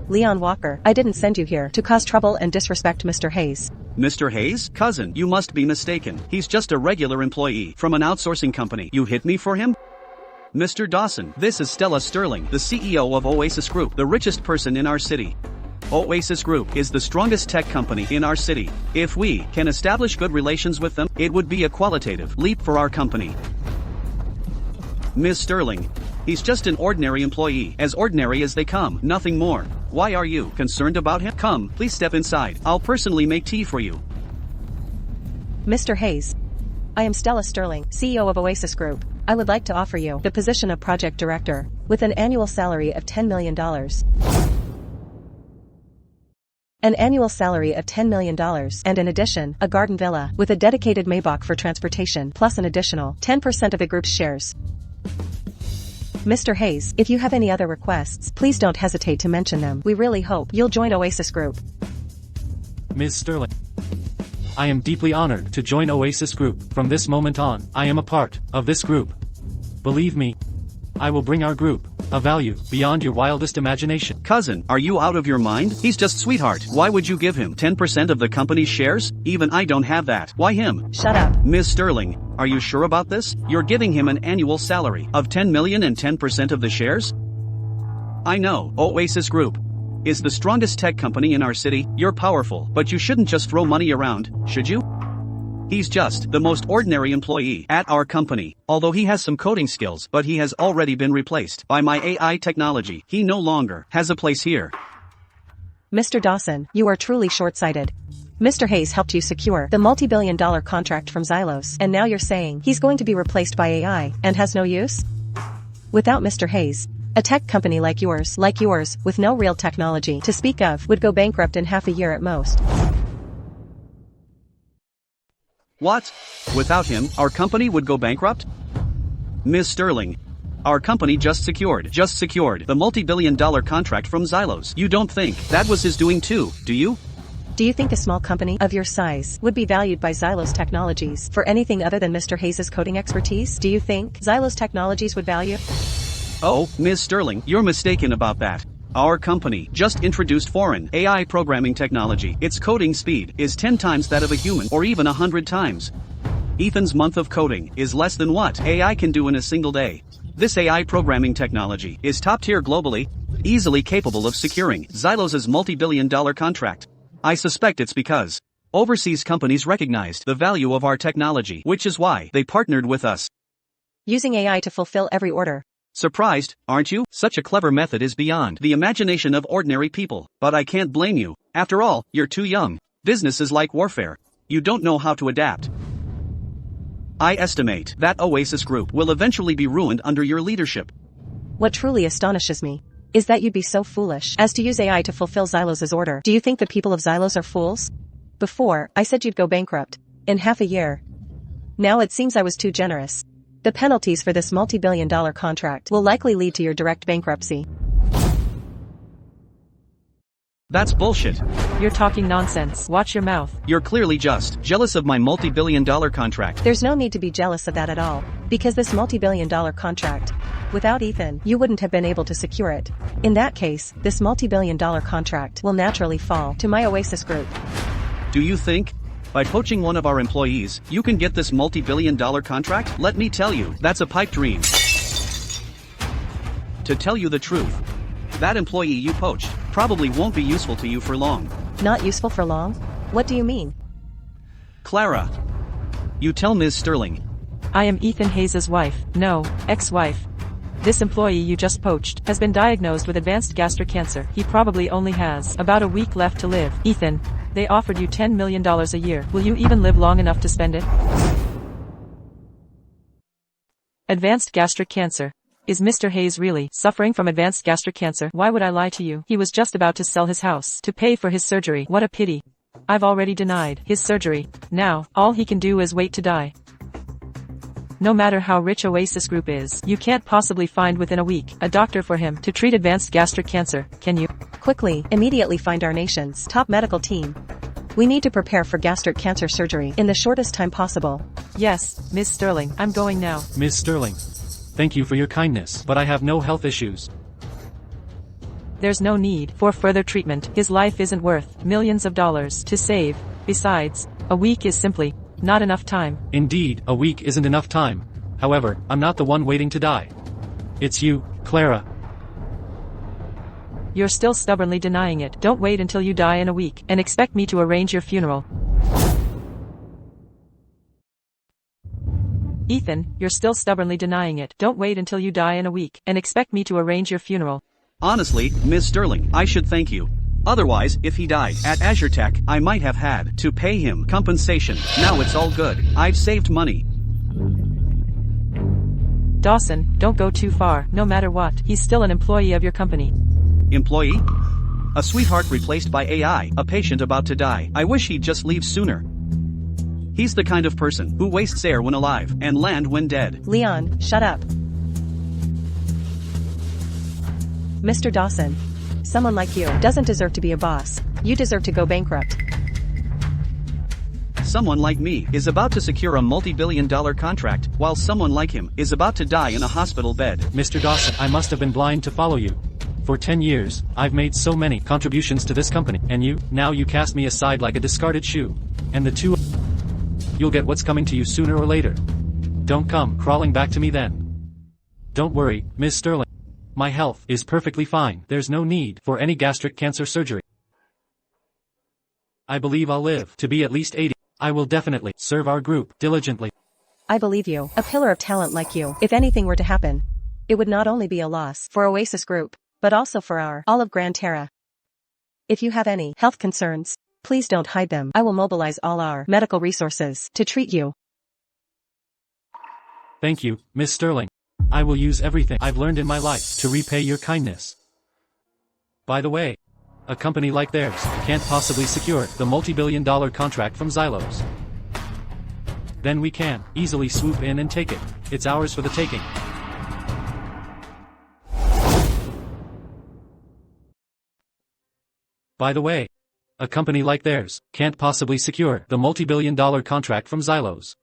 Leon Walker, I didn't send you here to cause trouble and disrespect Mr. Hayes. Mr. Hayes? Cousin, you must be mistaken. He's just a regular employee from an outsourcing company. You hit me for him? Mr. Dawson, this is Stella Sterling, the CEO of Oasis Group, the richest person in our city. Oasis Group is the strongest tech company in our city. If we can establish good relations with them, it would be a qualitative leap for our company. Ms. Sterling. He's just an ordinary employee, as ordinary as they come, nothing more. Why are you concerned about him? Come, please step inside. I'll personally make tea for you. Mr. Hayes. I am Stella Sterling, CEO of Oasis Group. I would like to offer you the position of project director, with an annual salary of $10 million. An annual salary of $10 million, and in addition, a garden villa, with a dedicated Maybach for transportation, plus an additional 10% of the group's shares. Mr. Hayes, if you have any other requests, please don't hesitate to mention them. We really hope you'll join Oasis Group. Ms. Sterling. I am deeply honored to join Oasis Group. From this moment on, I am a part of this group. Believe me, I will bring our group a value beyond your wildest imagination. Cousin, are you out of your mind? He's just sweetheart. Why would you give him 10% of the company's shares? Even I don't have that. Why him? Shut up. Ms. Sterling, are you sure about this? You're giving him an annual salary of $10 million and 10% of the shares? I know, Oasis Group is the strongest tech company in our city. You're powerful, but you shouldn't just throw money around, should you? He's just the most ordinary employee at our company. Although he has some coding skills, but he has already been replaced by my AI technology. He no longer has a place here. Mr. Dawson, you are truly short-sighted. Mr. Hayes helped you secure the multi-billion-dollar contract from Xylos, and now you're saying he's going to be replaced by AI and has no use? Without Mr. Hayes, a tech company like yours, with no real technology to speak of, would go bankrupt in half a year at most. What? Without him, our company would go bankrupt? Ms. Sterling. Our company just secured the multi-billion-dollar contract from Xylos. You don't think that was his doing too, do you? Do you think a small company of your size would be valued by Xylos Technologies for anything other than Mr. Hayes' coding expertise? Do you think Xylos Technologies would value? Oh, Ms. Sterling, you're mistaken about that. Our company just introduced foreign AI programming technology. Its coding speed is 10 times that of a human, or even 100 times. Ethan's month of coding is less than what AI can do in a single day. This AI programming technology is top tier globally, easily capable of securing Xylos' multi-billion-dollar contract. I suspect it's because overseas companies recognized the value of our technology, which is why they partnered with us. Using AI to fulfill every order. Surprised, aren't you? Such a clever method is beyond the imagination of ordinary people. But I can't blame you. After all, you're too young. Business is like warfare. You don't know how to adapt. I estimate that Oasis Group will eventually be ruined under your leadership. What truly astonishes me is that you'd be so foolish as to use AI to fulfill Xylos' order. Do you think the people of Xylos are fools? Before, I said you'd go bankrupt in half a year. Now it seems I was too generous. The penalties for this multi-billion-dollar contract will likely lead to your direct bankruptcy. That's bullshit. You're talking nonsense. Watch your mouth. You're clearly just jealous of my multi-billion-dollar contract. There's no need to be jealous of that at all, because this multi-billion-dollar contract, without Ethan, you wouldn't have been able to secure it. In that case, this multi-billion-dollar contract will naturally fall to my Oasis Group. Do you think, by poaching one of our employees, you can get this multi-billion-dollar contract? Let me tell you, that's a pipe dream. To tell you the truth, that employee you poached probably won't be useful to you for long. Not useful for long? What do you mean? Clara. You tell Ms. Sterling. I am Ethan Hayes' wife, no, ex-wife. This employee you just poached has been diagnosed with advanced gastric cancer. He probably only has about a week left to live. Ethan, they offered you $10 million a year. Will you even live long enough to spend it? Advanced gastric cancer. Is Mr. Hayes really suffering from advanced gastric cancer? Why would I lie to you? He was just about to sell his house to pay for his surgery. What a pity. I've already denied his surgery. Now, all he can do is wait to die. No matter how rich Oasis Group is, you can't possibly find within a week a doctor for him to treat advanced gastric cancer, can you? Quickly, immediately find our nation's top medical team. We need to prepare for gastric cancer surgery in the shortest time possible. Yes, Ms. Sterling, I'm going now. Ms. Sterling. Thank you for your kindness, but I have no health issues. There's no need for further treatment. His life isn't worth millions of dollars to save. Besides, a week is simply not enough time. Indeed, a week isn't enough time. However, I'm not the one waiting to die. It's you, Clara. You're still stubbornly denying it. Don't wait until you die in a week and expect me to arrange your funeral. Ethan, you're still stubbornly denying it. Don't wait until you die in a week and expect me to arrange your funeral. Honestly, Ms. Sterling, I should thank you. Otherwise, if he died at Azure Tech, I might have had to pay him compensation. Now it's all good. I've saved money. Dawson, don't go too far. No matter what, he's still an employee of your company. Employee? A sweetheart replaced by AI, a patient about to die. I wish he'd just leave sooner. He's the kind of person who wastes air when alive and land when dead. Leon, shut up. Mr. Dawson. Someone like you doesn't deserve to be a boss. You deserve to go bankrupt. Someone like me is about to secure a multi-billion-dollar contract, while someone like him is about to die in a hospital bed. Mr. Dawson, I must have been blind to follow you. For 10 years, I've made so many contributions to this company, and now you cast me aside like a discarded shoe. And the two, you'll get what's coming to you sooner or later. Don't come crawling back to me then. Don't worry, Ms. Sterling. My health is perfectly fine. There's no need for any gastric cancer surgery. I believe I'll live to be at least 80. I will definitely serve our group diligently. I believe you. A pillar of talent like you. If anything were to happen, it would not only be a loss for Oasis Group, but also for all of Grand Terra. If you have any health concerns, please don't hide them. I will mobilize all our medical resources to treat you. Thank you, Miss Sterling. I will use everything I've learned in my life to repay your kindness. By the way, a company like theirs can't possibly secure the multi-billion-dollar contract from Xylos. Then we can easily swoop in and take it. It's ours for the taking. By the way, a company like theirs can't possibly secure the multi-billion-dollar contract from Xylos.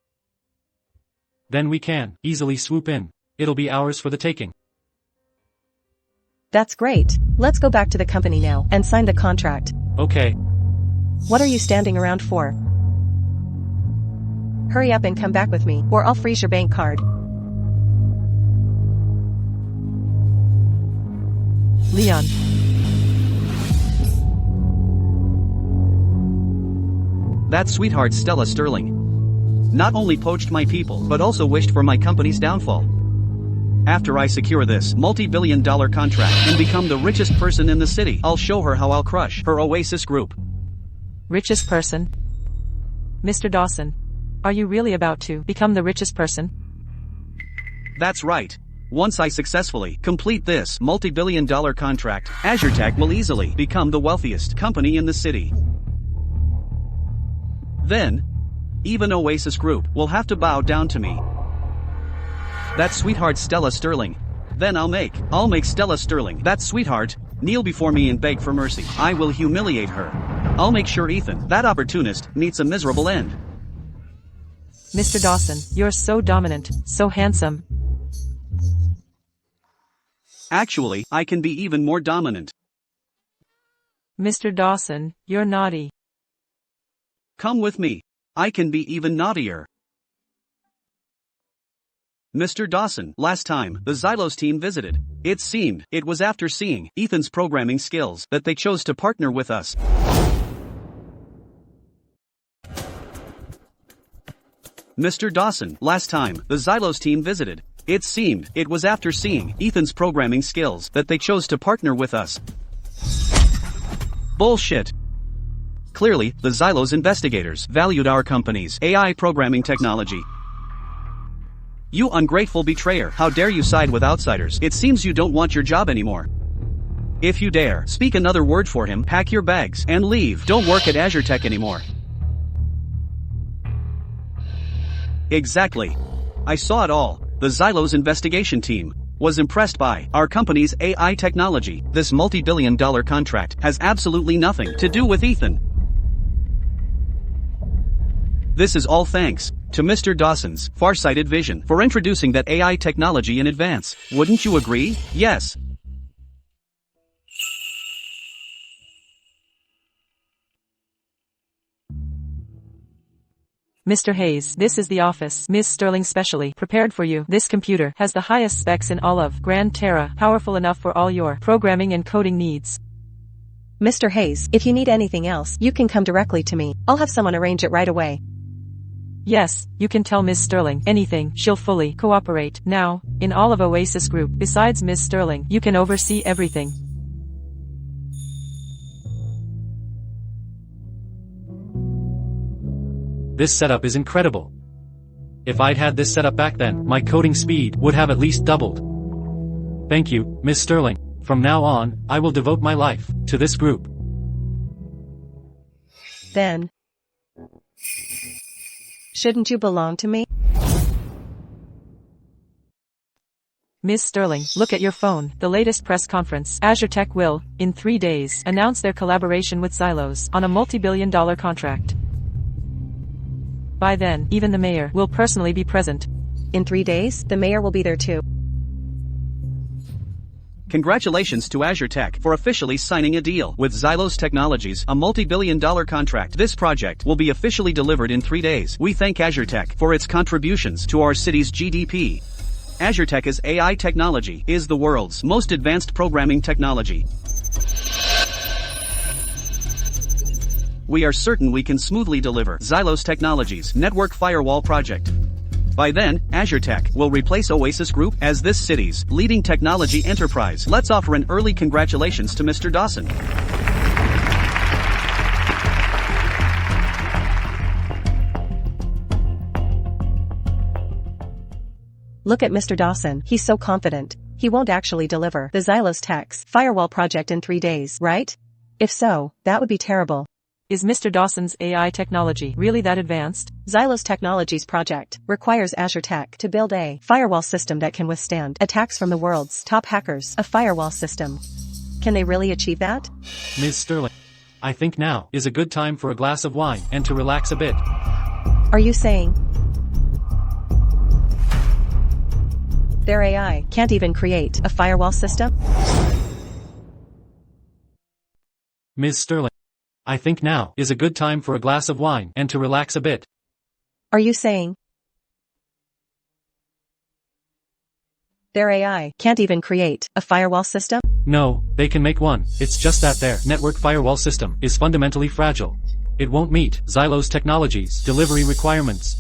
Then we can easily swoop in. It'll be ours for the taking. That's great. Let's go back to the company now and sign the contract. Okay. What are you standing around for? Hurry up and come back with me, or I'll freeze your bank card. Leon. That sweetheart Stella Sterling not only poached my people but also wished for my company's downfall. After I secure this multi-billion-dollar contract and become the richest person in the city, I'll show her how I'll crush her Oasis Group. Richest person? Mr. Dawson, are you really about to become the richest person? That's right. Once I successfully complete this multi-billion-dollar contract, Azure Tech will easily become the wealthiest company in the city. Then, even Oasis Group will have to bow down to me. That sweetheart Stella Sterling. Then I'll make Stella Sterling, that sweetheart, kneel before me and beg for mercy. I will humiliate her. I'll make sure Ethan, that opportunist, meets a miserable end. Mr. Dawson, you're so dominant, so handsome. Actually, I can be even more dominant. Mr. Dawson, you're naughty. Come with me. I can be even naughtier. Mr. Dawson, last time the Xylos team visited, it seemed it was after seeing Ethan's programming skills that they chose to partner with us. Mr. Dawson, last time the Xylos team visited, it seemed it was after seeing Ethan's programming skills that they chose to partner with us. Bullshit. Clearly, the Xylos investigators valued our company's AI programming technology. You ungrateful betrayer, how dare you side with outsiders? It seems you don't want your job anymore. If you dare speak another word for him, pack your bags and leave. Don't work at Azure Tech anymore. Exactly. I saw it all. The Xylos investigation team was impressed by our company's AI technology. This multi-billion-dollar contract has absolutely nothing to do with Ethan. This is all thanks to Mr. Dawson's far-sighted vision for introducing that AI technology in advance. Wouldn't you agree? Yes. Mr. Hayes, this is the office. Ms. Sterling specially prepared for you. This computer has the highest specs in all of Grand Terra, powerful enough for all your programming and coding needs. Mr. Hayes, if you need anything else, you can come directly to me. I'll have someone arrange it right away. Yes, you can tell Ms. Sterling anything. She'll fully cooperate. Now, in all of Oasis Group, besides Ms. Sterling, you can oversee everything. This setup is incredible. If I'd had this setup back then, my coding speed would have at least doubled. Thank you, Miss Sterling. From now on, I will devote my life to this group. Then, shouldn't you belong to me? Ms. Sterling, look at your phone. The latest press conference. Azure Tech will, in 3 days, announce their collaboration with Xylos on a multi-billion-dollar contract. By then, even the mayor will personally be present. In 3 days, the mayor will be there too. Congratulations to Azure Tech for officially signing a deal with Xylos Technologies, a multi-billion-dollar contract. This project will be officially delivered in 3 days. We thank Azure Tech for its contributions to our city's GDP. Azure Tech's AI technology is the world's most advanced programming technology. We are certain we can smoothly deliver Xylos Technologies' network firewall project. By then, Azure Tech will replace Oasis Group as this city's leading technology enterprise. Let's offer an early congratulations to Mr. Dawson. Look at Mr. Dawson. He's so confident. He won't actually deliver the Xylos Tech's firewall project in 3 days, right? If so, that would be terrible. Is Mr. Dawson's AI technology really that advanced? Xylos Technologies project requires Azure Tech to build a firewall system that can withstand attacks from the world's top hackers. A firewall system. Can they really achieve that? Ms. Sterling, I think now is a good time for a glass of wine and to relax a bit. Are you saying their AI can't even create a firewall system? Ms. Sterling, I think now is a good time for a glass of wine and to relax a bit. Are you saying their AI can't even create a firewall system? No, they can make one. It's just that their network firewall system is fundamentally fragile. It won't meet Xylos Technologies' delivery requirements.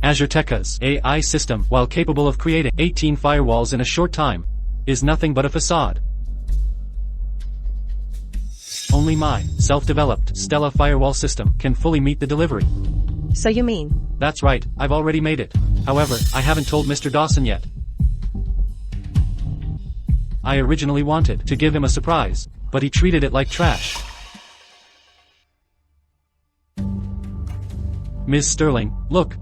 Azure Tech's AI system, while capable of creating 18 firewalls in a short time, is nothing but a facade. Only my self-developed Stella firewall system can fully meet the delivery. So you mean? That's right, I've already made it. However, I haven't told Mr. Dawson yet. I originally wanted to give him a surprise, but he treated it like trash. Ms. Sterling, look.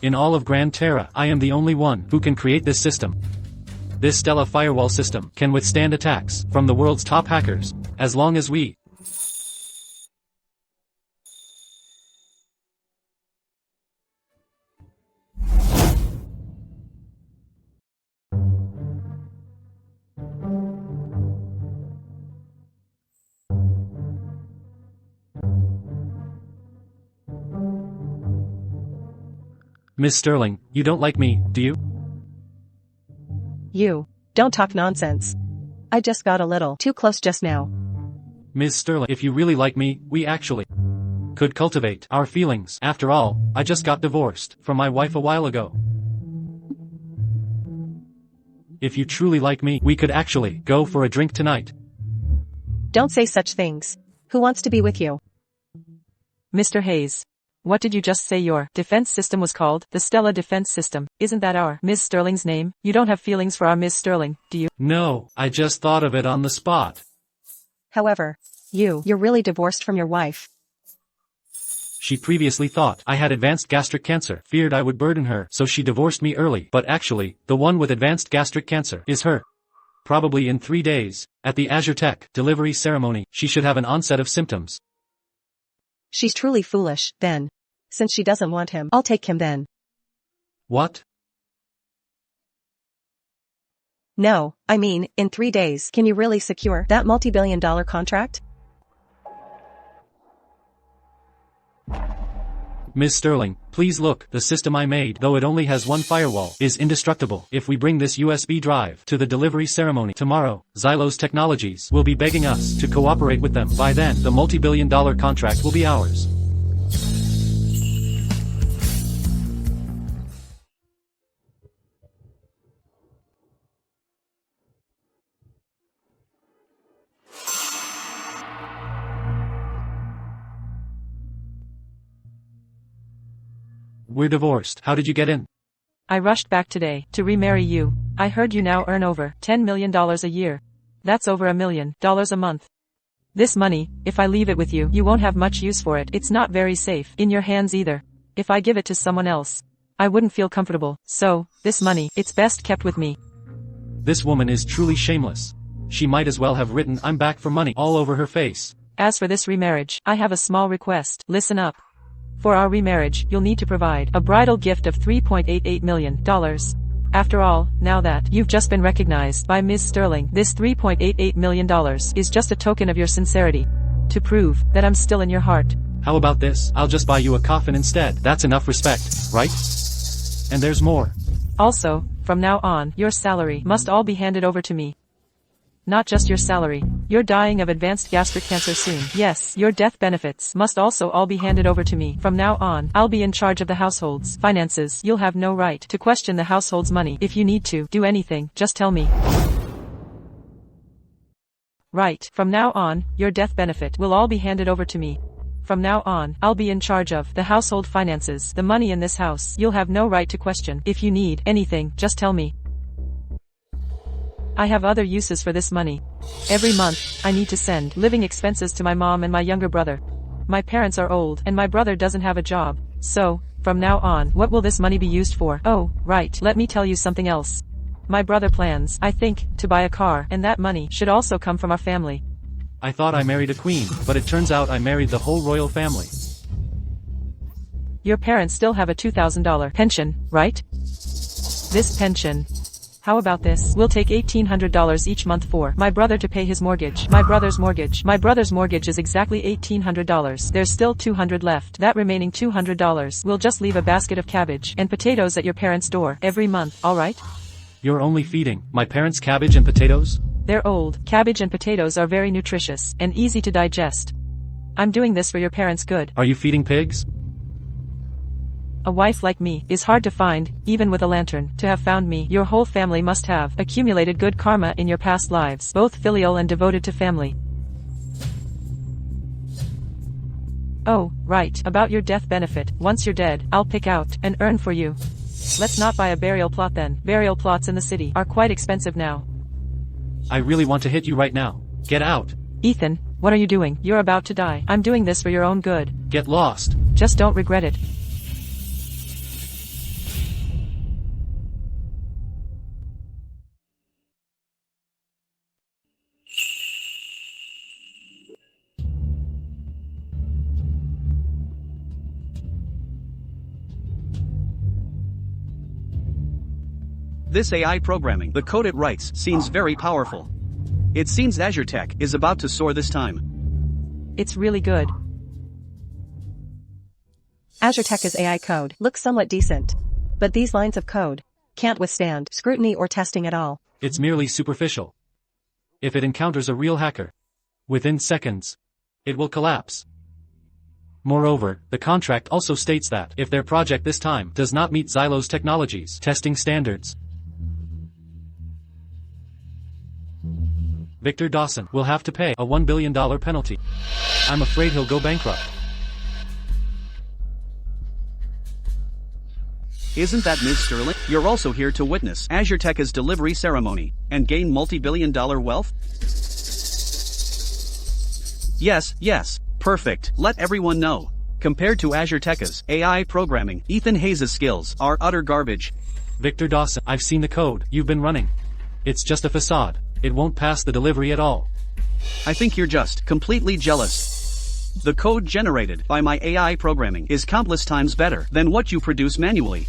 In all of Grand Terra, I am the only one who can create this system. This Stella firewall system can withstand attacks from the world's top hackers, as long as we Miss Sterling, you don't like me, do you? You don't talk nonsense. I just got a little too close just now. Ms. Sterling, if you really like me, we actually could cultivate our feelings. After all, I just got divorced from my wife a while ago. If you truly like me, we could actually go for a drink tonight. Don't say such things. Who wants to be with you? Mr. Hayes. What did you just say your defense system was called? The Stella Defense System. Isn't that our Ms. Sterling's name? You don't have feelings for our Ms. Sterling, do you? No, I just thought of it on the spot. However, you're really divorced from your wife. She previously thought I had advanced gastric cancer, feared I would burden her, so she divorced me early. But actually, the one with advanced gastric cancer is her. Probably in 3 days, at the Azure Tech delivery ceremony, she should have an onset of symptoms. She's truly foolish, then. Since she doesn't want him, I'll take him then. What? No, I mean, in 3 days, can you really secure that multi-billion-dollar contract? Ms. Sterling, please look, the system I made, though it only has one firewall, is indestructible. If we bring this USB drive to the delivery ceremony tomorrow, Xylos Technologies will be begging us to cooperate with them. By then, the multi-billion-dollar contract will be ours. We're divorced. How did you get in? I rushed back today to remarry you. I heard you now earn over $10 million a year. That's over $1 million a month. This money, if I leave it with you, you won't have much use for it. It's not very safe in your hands either. If I give it to someone else, I wouldn't feel comfortable. So, this money, it's best kept with me. This woman is truly shameless. She might as well have written "I'm back for money" all over her face. As for this remarriage, I have a small request. Listen up. For our remarriage, you'll need to provide a bridal gift of $3.88 million. After all, now that you've just been recognized by Ms. Sterling, this $3.88 million is just a token of your sincerity. To prove that I'm still in your heart. How about this? I'll just buy you a coffin instead. That's enough respect, right? And there's more. Also, from now on, your salary must all be handed over to me. Not just your salary. You're dying of advanced gastric cancer soon. Yes, your death benefits must also all be handed over to me. From now on, I'll be in charge of the household's finances. You'll have no right to question the household's money. If you need to do anything, just tell me. Right. From now on, your death benefit will all be handed over to me. From now on, I'll be in charge of the household finances, the money in this house. You'll have no right to question. If you need anything, just tell me. I have other uses for this money. Every month, I need to send living expenses to my mom and my younger brother. My parents are old, and my brother doesn't have a job. So, from now on, what will this money be used for? Oh, right, let me tell you something else. My brother plans, I think, to buy a car, and that money should also come from our family. I thought I married a queen, but it turns out I married the whole royal family. Your parents still have a $2,000 pension, right? This pension. How about this? We'll take $1,800 each month for my brother to pay his mortgage. My brother's mortgage is exactly $1,800. There's still $200 left. That remaining $200, we'll just leave a basket of cabbage and potatoes at your parents' door every month, alright? You're only feeding my parents cabbage and potatoes? They're old. Cabbage and potatoes are very nutritious and easy to digest. I'm doing this for your parents' good. Are you feeding pigs? A wife like me is hard to find, even with a lantern. To have found me, your whole family must have accumulated good karma in your past lives, both filial and devoted to family. Oh, right, about your death benefit. Once you're dead, I'll pick out and earn for you. Let's not buy a burial plot then. Burial plots in the city are quite expensive now. I really want to hit you right now. Get out. Ethan, what are you doing? You're about to die. I'm doing this for your own good. Get lost. Just don't regret it. This AI programming, the code it writes, seems very powerful. It seems Azure Tech is about to soar this time. It's really good. Azure Tech's AI code looks somewhat decent. But these lines of code can't withstand scrutiny or testing at all. It's merely superficial. If it encounters a real hacker, within seconds, it will collapse. Moreover, the contract also states that if their project this time does not meet Xylos Technologies' testing standards, Victor Dawson will have to pay a $1 billion penalty. I'm afraid he'll go bankrupt. Isn't that Ms. Sterling? You're also here to witness Azure Tech's delivery ceremony and gain multi-billion-dollar wealth? Yes, perfect. Let everyone know. Compared to Azure Tech's AI programming, Ethan Hayes' skills are utter garbage. Victor Dawson, I've seen the code you've been running. It's just a facade. It won't pass the delivery at all. I think you're just completely jealous. The code generated by my AI programming is countless times better than what you produce manually.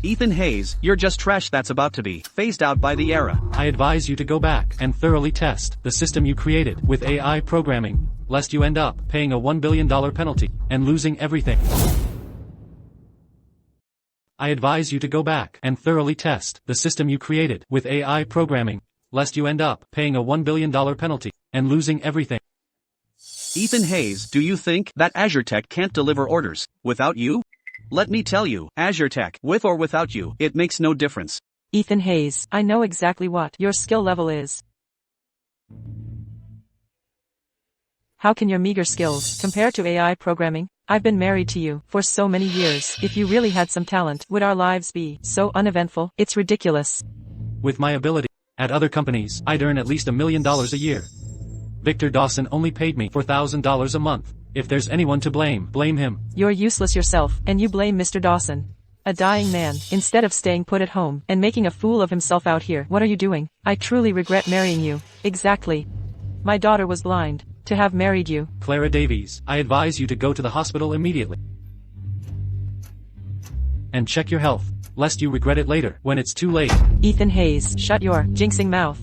Ethan Hayes, you're just trash that's about to be phased out by the era. I advise you to go back and thoroughly test the system you created with AI programming. lest you end up paying a $1 billion penalty and losing everything. I advise you to go back and thoroughly test the system you created with AI programming, lest you end up paying a $1 billion penalty and losing everything. Ethan Hayes, do you think that Azure Tech can't deliver orders without you? Let me tell you, Azure Tech, with or without you, it makes no difference. Ethan Hayes, I know exactly what your skill level is. How can your meager skills compare to AI programming? I've been married to you for so many years. If you really had some talent, would our lives be so uneventful? It's ridiculous. With my ability, at other companies, I'd earn at least $1 million a year. Victor Dawson only paid me $4,000 a month. If there's anyone to blame, blame him. You're useless yourself, and you blame Mr. Dawson. A dying man, instead of staying put at home and making a fool of himself out here. What are you doing? I truly regret marrying you. Exactly. My daughter was blind to have married you. Clara Davies, I advise you to go to the hospital immediately and check your health, lest you regret it later when it's too late. Ethan Hayes, shut your jinxing mouth.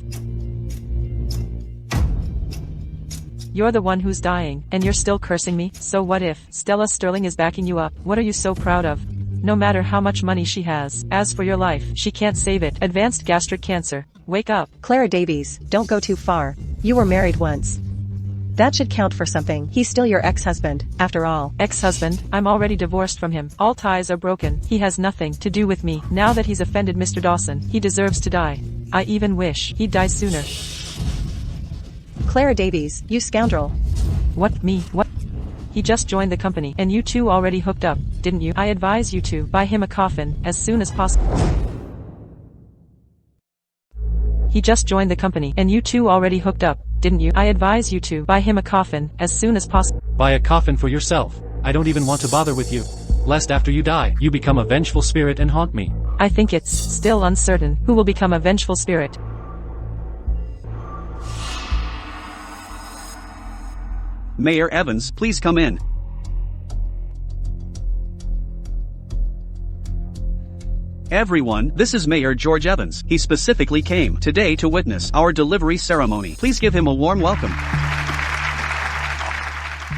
You're the one who's dying, and you're still cursing me. So what if Stella Sterling is backing you up? What are you so proud of? No matter how much money she has, as for your life, she can't save it. Advanced gastric cancer. Wake up. Clara Davies, don't go too far. You were married once. That should count for something. He's still your ex-husband, after all. Ex-husband? I'm already divorced from him. All ties are broken. He has nothing to do with me. Now that he's offended Mr. Dawson, he deserves to die. I even wish he'd die sooner. Clara Davies, you scoundrel. What, me? What? He just joined the company, and you two already hooked up, didn't you? I advise you to buy him a coffin as soon as possible. He just joined the company, and you two already hooked up, didn't you? I advise you to buy him a coffin as soon as possible. Buy a coffin for yourself. I don't even want to bother with you, lest after you die, you become a vengeful spirit and haunt me. I think it's still uncertain who will become a vengeful spirit. Mayor Evans, please come in. Everyone, this is Mayor George Evans. He specifically came today to witness our delivery ceremony. Please give him a warm welcome.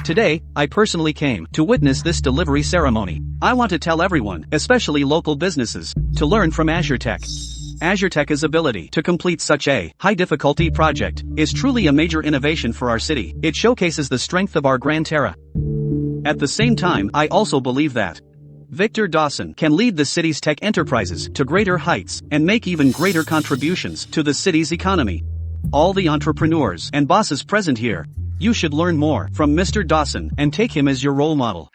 Today, I personally came to witness this delivery ceremony. I want to tell everyone, especially local businesses, to learn from Azure Tech. Azure Tech's ability to complete such a high-difficulty project is truly a major innovation for our city. It showcases the strength of our Grand Terra. At the same time, I also believe that Victor Dawson can lead the city's tech enterprises to greater heights and make even greater contributions to the city's economy. All the entrepreneurs and bosses present here, you should learn more from Mr. Dawson and take him as your role model.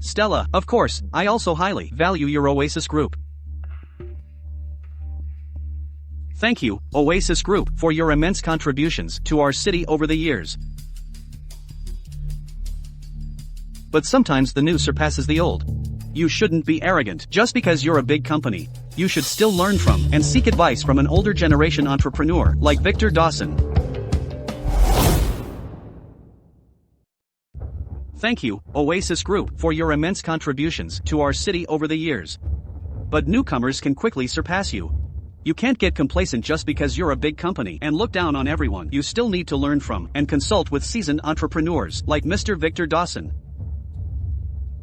Stella, of course, I also highly value your Oasis Group. Thank you, Oasis Group, for your immense contributions to our city over the years. But sometimes the new surpasses the old. You shouldn't be arrogant just because you're a big company. You should still learn from and seek advice from an older generation entrepreneur like Victor Dawson. Thank you, Oasis Group, for your immense contributions to our city over the years. But newcomers can quickly surpass you. You can't get complacent just because you're a big company and look down on everyone. You still need to learn from and consult with seasoned entrepreneurs like Mr. Victor Dawson.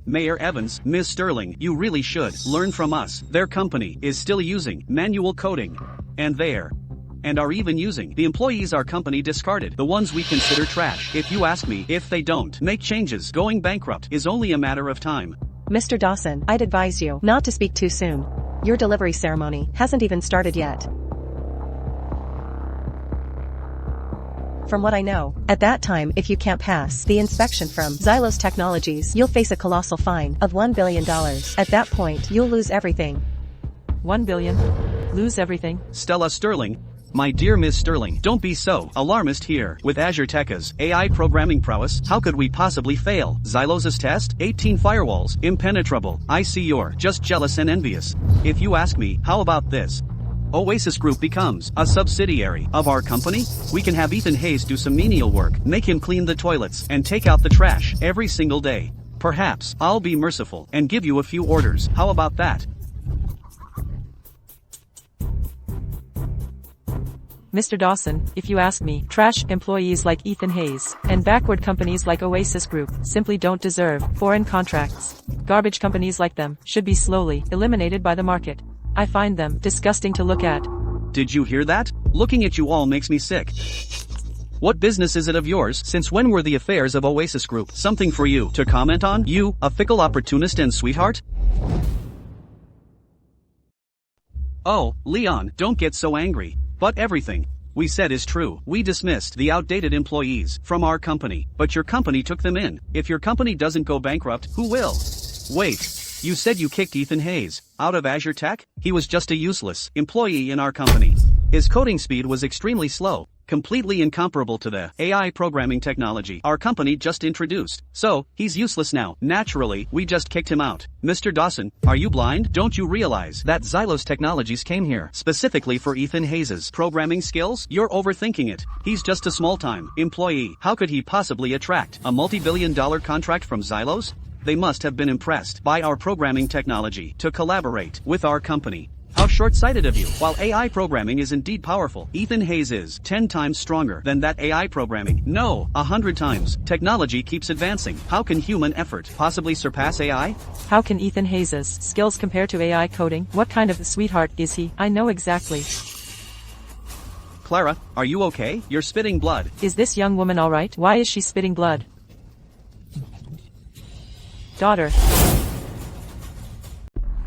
Mayor Evans, Ms. Sterling, you really should learn from us. Their company is still using manual coding. And are even using the employees our company discarded, the ones we consider trash. If you ask me, if they don't make changes, going bankrupt is only a matter of time. Mr. Dawson, I'd advise you not to speak too soon. Your delivery ceremony hasn't even started yet. From what I know, at that time, if you can't pass the inspection from Xylos Technologies, you'll face a colossal fine of $1 billion. At that point, you'll lose everything. $1 billion? Lose everything? Stella Sterling, my dear Ms. Sterling, don't be so alarmist here. With Azure Tech's AI programming prowess, how could we possibly fail? Xylos's test? 18 firewalls, impenetrable. I see you're just jealous and envious. If you ask me, how about this? Oasis Group becomes a subsidiary of our company. We can have Ethan Hayes do some menial work, make him clean the toilets and take out the trash every single day. Perhaps I'll be merciful and give you a few orders. How about that? Mr. Dawson, if you ask me, trash employees like Ethan Hayes and backward companies like Oasis Group simply don't deserve foreign contracts. Garbage companies like them should be slowly eliminated by the market. I find them disgusting to look at. Did you hear that? Looking at you all makes me sick. What business is it of yours? Since when were the affairs of Oasis Group something for you to comment on? You, a fickle opportunist and sweetheart? Oh, Leon, don't get so angry. But everything we said is true. We dismissed the outdated employees from our company, but your company took them in. If your company doesn't go bankrupt, who will? Wait, you said you kicked Ethan Hayes out of Azure Tech? He was just a useless employee in our company. His coding speed was extremely slow, completely incomparable to the AI programming technology our company just introduced. So, he's useless now. Naturally, we just kicked him out. Mr. Dawson, are you blind? Don't you realize that Xylos Technologies came here specifically for Ethan Hayes' programming skills? You're overthinking it. He's just a small-time employee. How could he possibly attract a multi-billion-dollar contract from Xylos? They must have been impressed by our programming technology to collaborate with our company. How short-sighted of you. While AI programming is indeed powerful, Ethan Hayes is 10 times stronger than that AI programming. No, 100 times. Technology keeps advancing. How can human effort possibly surpass AI? How can Ethan Hayes' skills compare to AI coding? What kind of sweetheart is he? I know exactly. Clara, are you okay? You're spitting blood. Is this young woman alright? Why is she spitting blood? Daughter.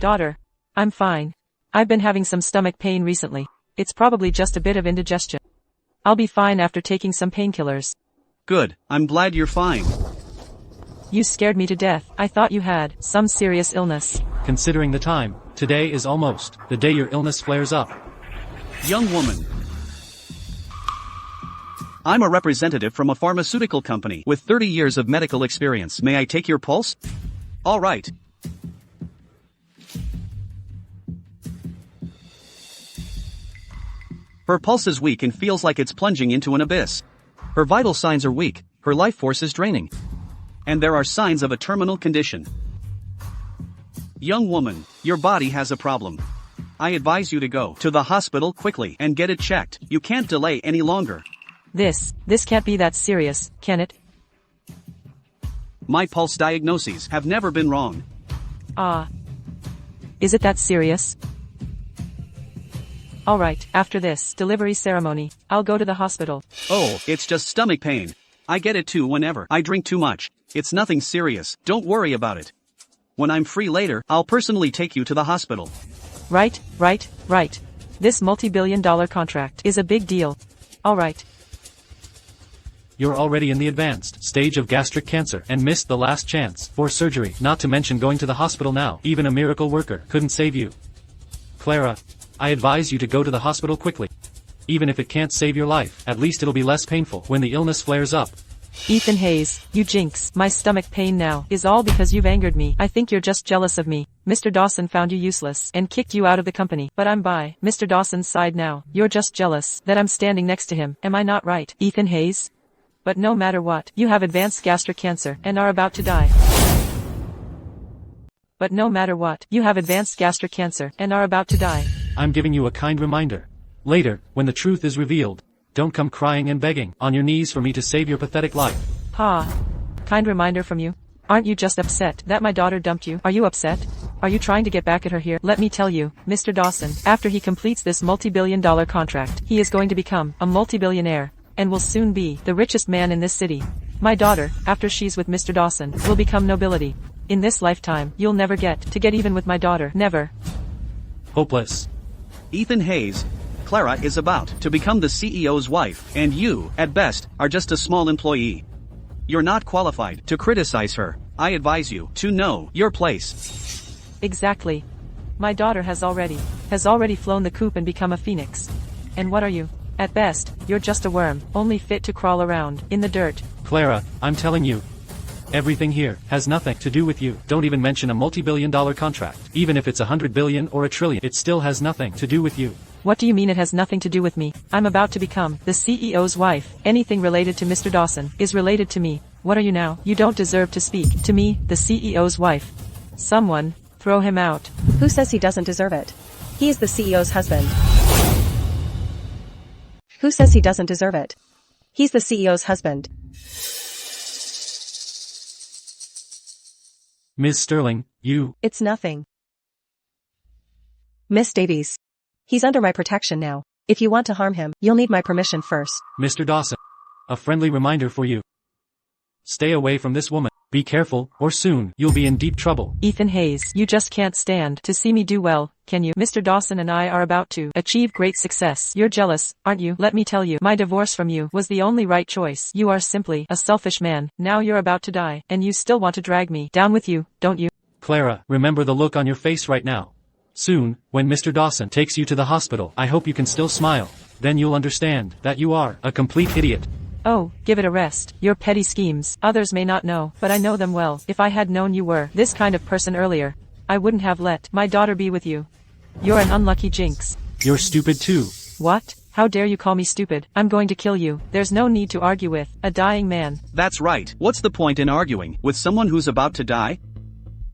Daughter. I'm fine. I've been having some stomach pain recently. It's probably just a bit of indigestion. I'll be fine after taking some painkillers. Good, I'm glad you're fine. You scared me to death. I thought you had some serious illness. Considering the time, today is almost the day your illness flares up. Young woman. I'm a representative from a pharmaceutical company with 30 years of medical experience. May I take your pulse? All right. Her pulse is weak and feels like it's plunging into an abyss. Her vital signs are weak, her life force is draining. And there are signs of a terminal condition. Young woman, your body has a problem. I advise you to go to the hospital quickly and get it checked. You can't delay any longer. This can't be that serious, can it? My pulse diagnoses have never been wrong. Is it that serious? Alright, after this delivery ceremony, I'll go to the hospital. Oh, it's just stomach pain. I get it too whenever I drink too much. It's nothing serious, don't worry about it. When I'm free later, I'll personally take you to the hospital. Right. This multi-billion-dollar contract is a big deal. Alright. You're already in the advanced stage of gastric cancer and missed the last chance for surgery, not to mention going to the hospital now. Even a miracle worker couldn't save you. Clara, I advise you to go to the hospital quickly. Even if it can't save your life, at least it'll be less painful when the illness flares up. Ethan Hayes, you jinx. My stomach pain now is all because you've angered me. I think you're just jealous of me. Mr. Dawson found you useless and kicked you out of the company. But I'm by Mr. Dawson's side now. You're just jealous that I'm standing next to him. Am I not right, Ethan Hayes? But no matter what, you have advanced gastric cancer and are about to die. But no matter what, you have advanced gastric cancer and are about to die. I'm giving you a kind reminder. Later, when the truth is revealed, don't come crying and begging on your knees for me to save your pathetic life. Kind reminder from you? Aren't you just upset that my daughter dumped you? Are you upset? Are you trying to get back at her here? Let me tell you, Mr. Dawson, after he completes this multi-billion-dollar contract, he is going to become a multi-billionaire, and will soon be the richest man in this city. My daughter, after she's with Mr. Dawson, will become nobility. In this lifetime, you'll never get to get even with my daughter. Never. Hopeless. Ethan Hayes, Clara is about to become the CEO's wife, and you, at best, are just a small employee. You're not qualified to criticize her. I advise you to know your place. Exactly. My daughter has already flown the coop and become a phoenix. And what are you? At best, you're just a worm, only fit to crawl around in the dirt. Clara, I'm telling you. Everything here has nothing to do with you. Don't even mention a multi-billion-dollar contract. Even if it's 100 billion or a trillion, it still has nothing to do with you. What do you mean it has nothing to do with me? I'm about to become the CEO's wife. Anything related to Mr. Dawson is related to me. What are you now? You don't deserve to speak to me, the CEO's wife. Someone, throw him out. Who says he doesn't deserve it? He is the CEO's husband. Who says he doesn't deserve it? He's the CEO's husband. Ms. Sterling, you... It's nothing. Miss Davies. He's under my protection now. If you want to harm him, you'll need my permission first. Mr. Dawson. A friendly reminder for you. Stay away from this woman. Be careful, or soon you'll be in deep trouble. Ethan Hayes, you just can't stand to see me do well, can you? Mr. Dawson and I are about to achieve great success. You're jealous, aren't you? Let me tell you, my divorce from you was the only right choice. You are simply a selfish man. Now you're about to die, and you still want to drag me down with you, don't you? Clara, remember the look on your face right now. Soon, when Mr. Dawson takes you to the hospital, I hope you can still smile. Then you'll understand that you are a complete idiot. Oh, give it a rest. Your petty schemes, others may not know, but I know them well. If I had known you were this kind of person earlier, I wouldn't have let my daughter be with you. You're an unlucky jinx. You're stupid too. What? How dare you call me stupid? I'm going to kill you. There's no need to argue with a dying man. That's right. What's the point in arguing with someone who's about to die?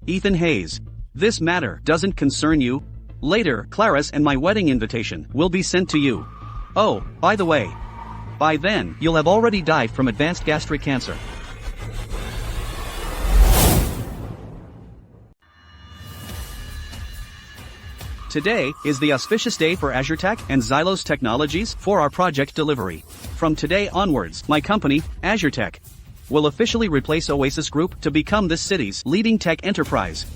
Ethan Hayes. This matter doesn't concern you. Later, Clara's and my wedding invitation will be sent to you. Oh, by the way, by then, you'll have already died from advanced gastric cancer. Today is the auspicious day for Azure Tech and Xylos Technologies for our project delivery. From today onwards, my company, Azure Tech, will officially replace Oasis Group to become this city's leading tech enterprise.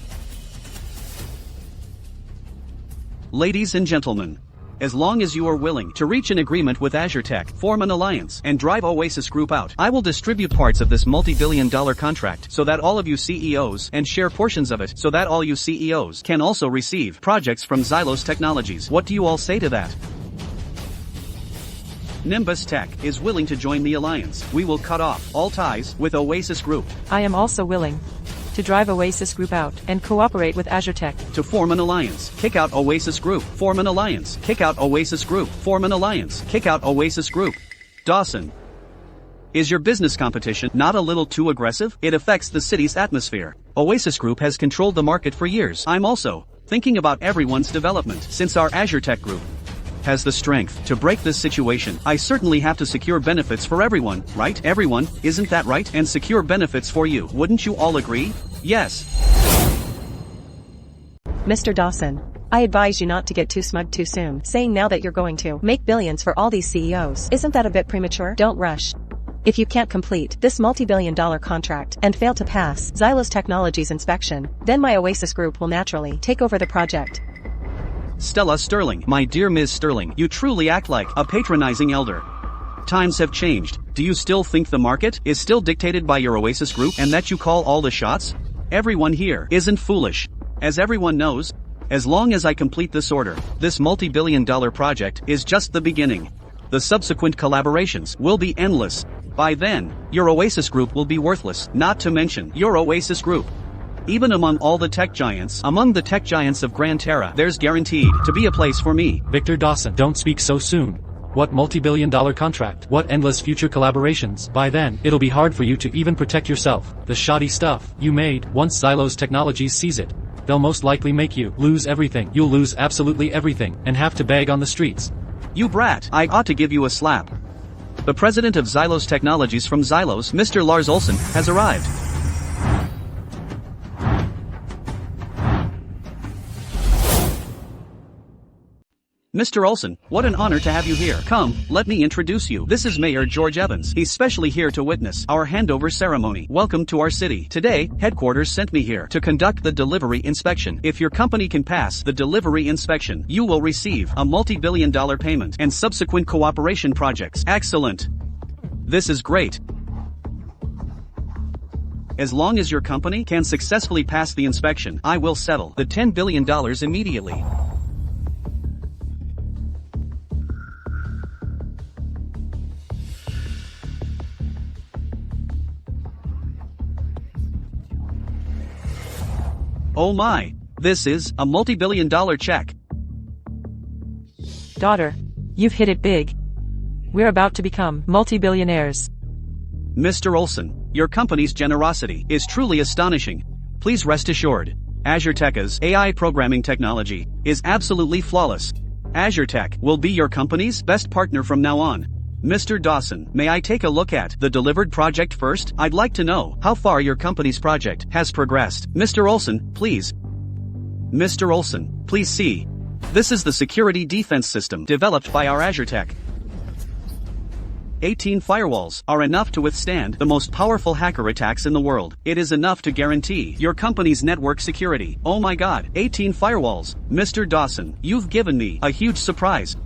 Ladies and gentlemen, as long as you are willing to reach an agreement with Azure Tech, form an alliance, and drive Oasis Group out, I will distribute parts of this multi-billion-dollar contract so that all of you CEOs and share portions of it so that all you CEOs can also receive projects from Xylos Technologies. What do you all say to that? Nimbus Tech is willing to join the alliance. We will cut off all ties with Oasis Group. I am also willing to drive Oasis Group out and cooperate with Azure Tech. To form an alliance, kick out Oasis Group, form an alliance, kick out Oasis Group, form an alliance, kick out Oasis Group. Dawson. Is your business competition not a little too aggressive? It affects the city's atmosphere. Oasis Group has controlled the market for years. I'm also thinking about everyone's development. Since our Azure Tech Group has the strength to break this situation, I certainly have to secure benefits for everyone, right? Everyone, isn't that right? And secure benefits for you. Wouldn't you all agree? Yes. Mr. Dawson. I advise you not to get too smug too soon, saying now that you're going to make billions for all these CEOs. Isn't that a bit premature? Don't rush. If you can't complete this multi-billion-dollar contract and fail to pass Xylos Technologies inspection, then my Oasis Group will naturally take over the project. Stella Sterling, my dear Ms. Sterling, you truly act like a patronizing elder. Times have changed. Do you still think the market is still dictated by your Oasis Group and that you call all the shots? Everyone here isn't foolish. As everyone knows, as long as I complete this order, this multi-billion-dollar project is just the beginning. The subsequent collaborations will be endless. By then, your Oasis Group will be worthless, not to mention your Oasis Group. Even among all the tech giants, among the tech giants of Gran Terra, there's guaranteed to be a place for me. Victor Dawson, don't speak so soon. What multi-billion-dollar contract? What endless future collaborations? By then, it'll be hard for you to even protect yourself. The shoddy stuff you made, once Xylos Technologies sees it, they'll most likely make you lose everything. You'll lose absolutely everything, and have to beg on the streets. You brat, I ought to give you a slap. The president of Xylos Technologies from Xylos, Mr. Lars Olsen, has arrived. Mr. Olsen, what an honor to have you here. Come, let me introduce you. This is Mayor George Evans. He's specially here to witness our handover ceremony. Welcome to our city. Today, headquarters sent me here to conduct the delivery inspection. If your company can pass the delivery inspection, you will receive a multi-billion-dollar payment and subsequent cooperation projects. Excellent. This is great. As long as your company can successfully pass the inspection, I will settle the $10 billion immediately. Oh my, this is a multi-billion-dollar check. Daughter, you've hit it big. We're about to become multi-billionaires. Mr. Olsen, Your company's generosity is truly astonishing. Please rest assured, Azure Tech's AI programming technology is absolutely flawless. Azure Tech will be your company's best partner from now on. Mr. Dawson, may I take a look at the delivered project first? I'd like to know how far your company's project has progressed. Mr. Olson, please. Mr. Olson, please see. This is the security defense system developed by our Azure Tech. 18 firewalls are enough to withstand the most powerful hacker attacks in the world. It is enough to guarantee your company's network security. Oh my god, 18 firewalls. Mr. Dawson, you've given me a huge surprise.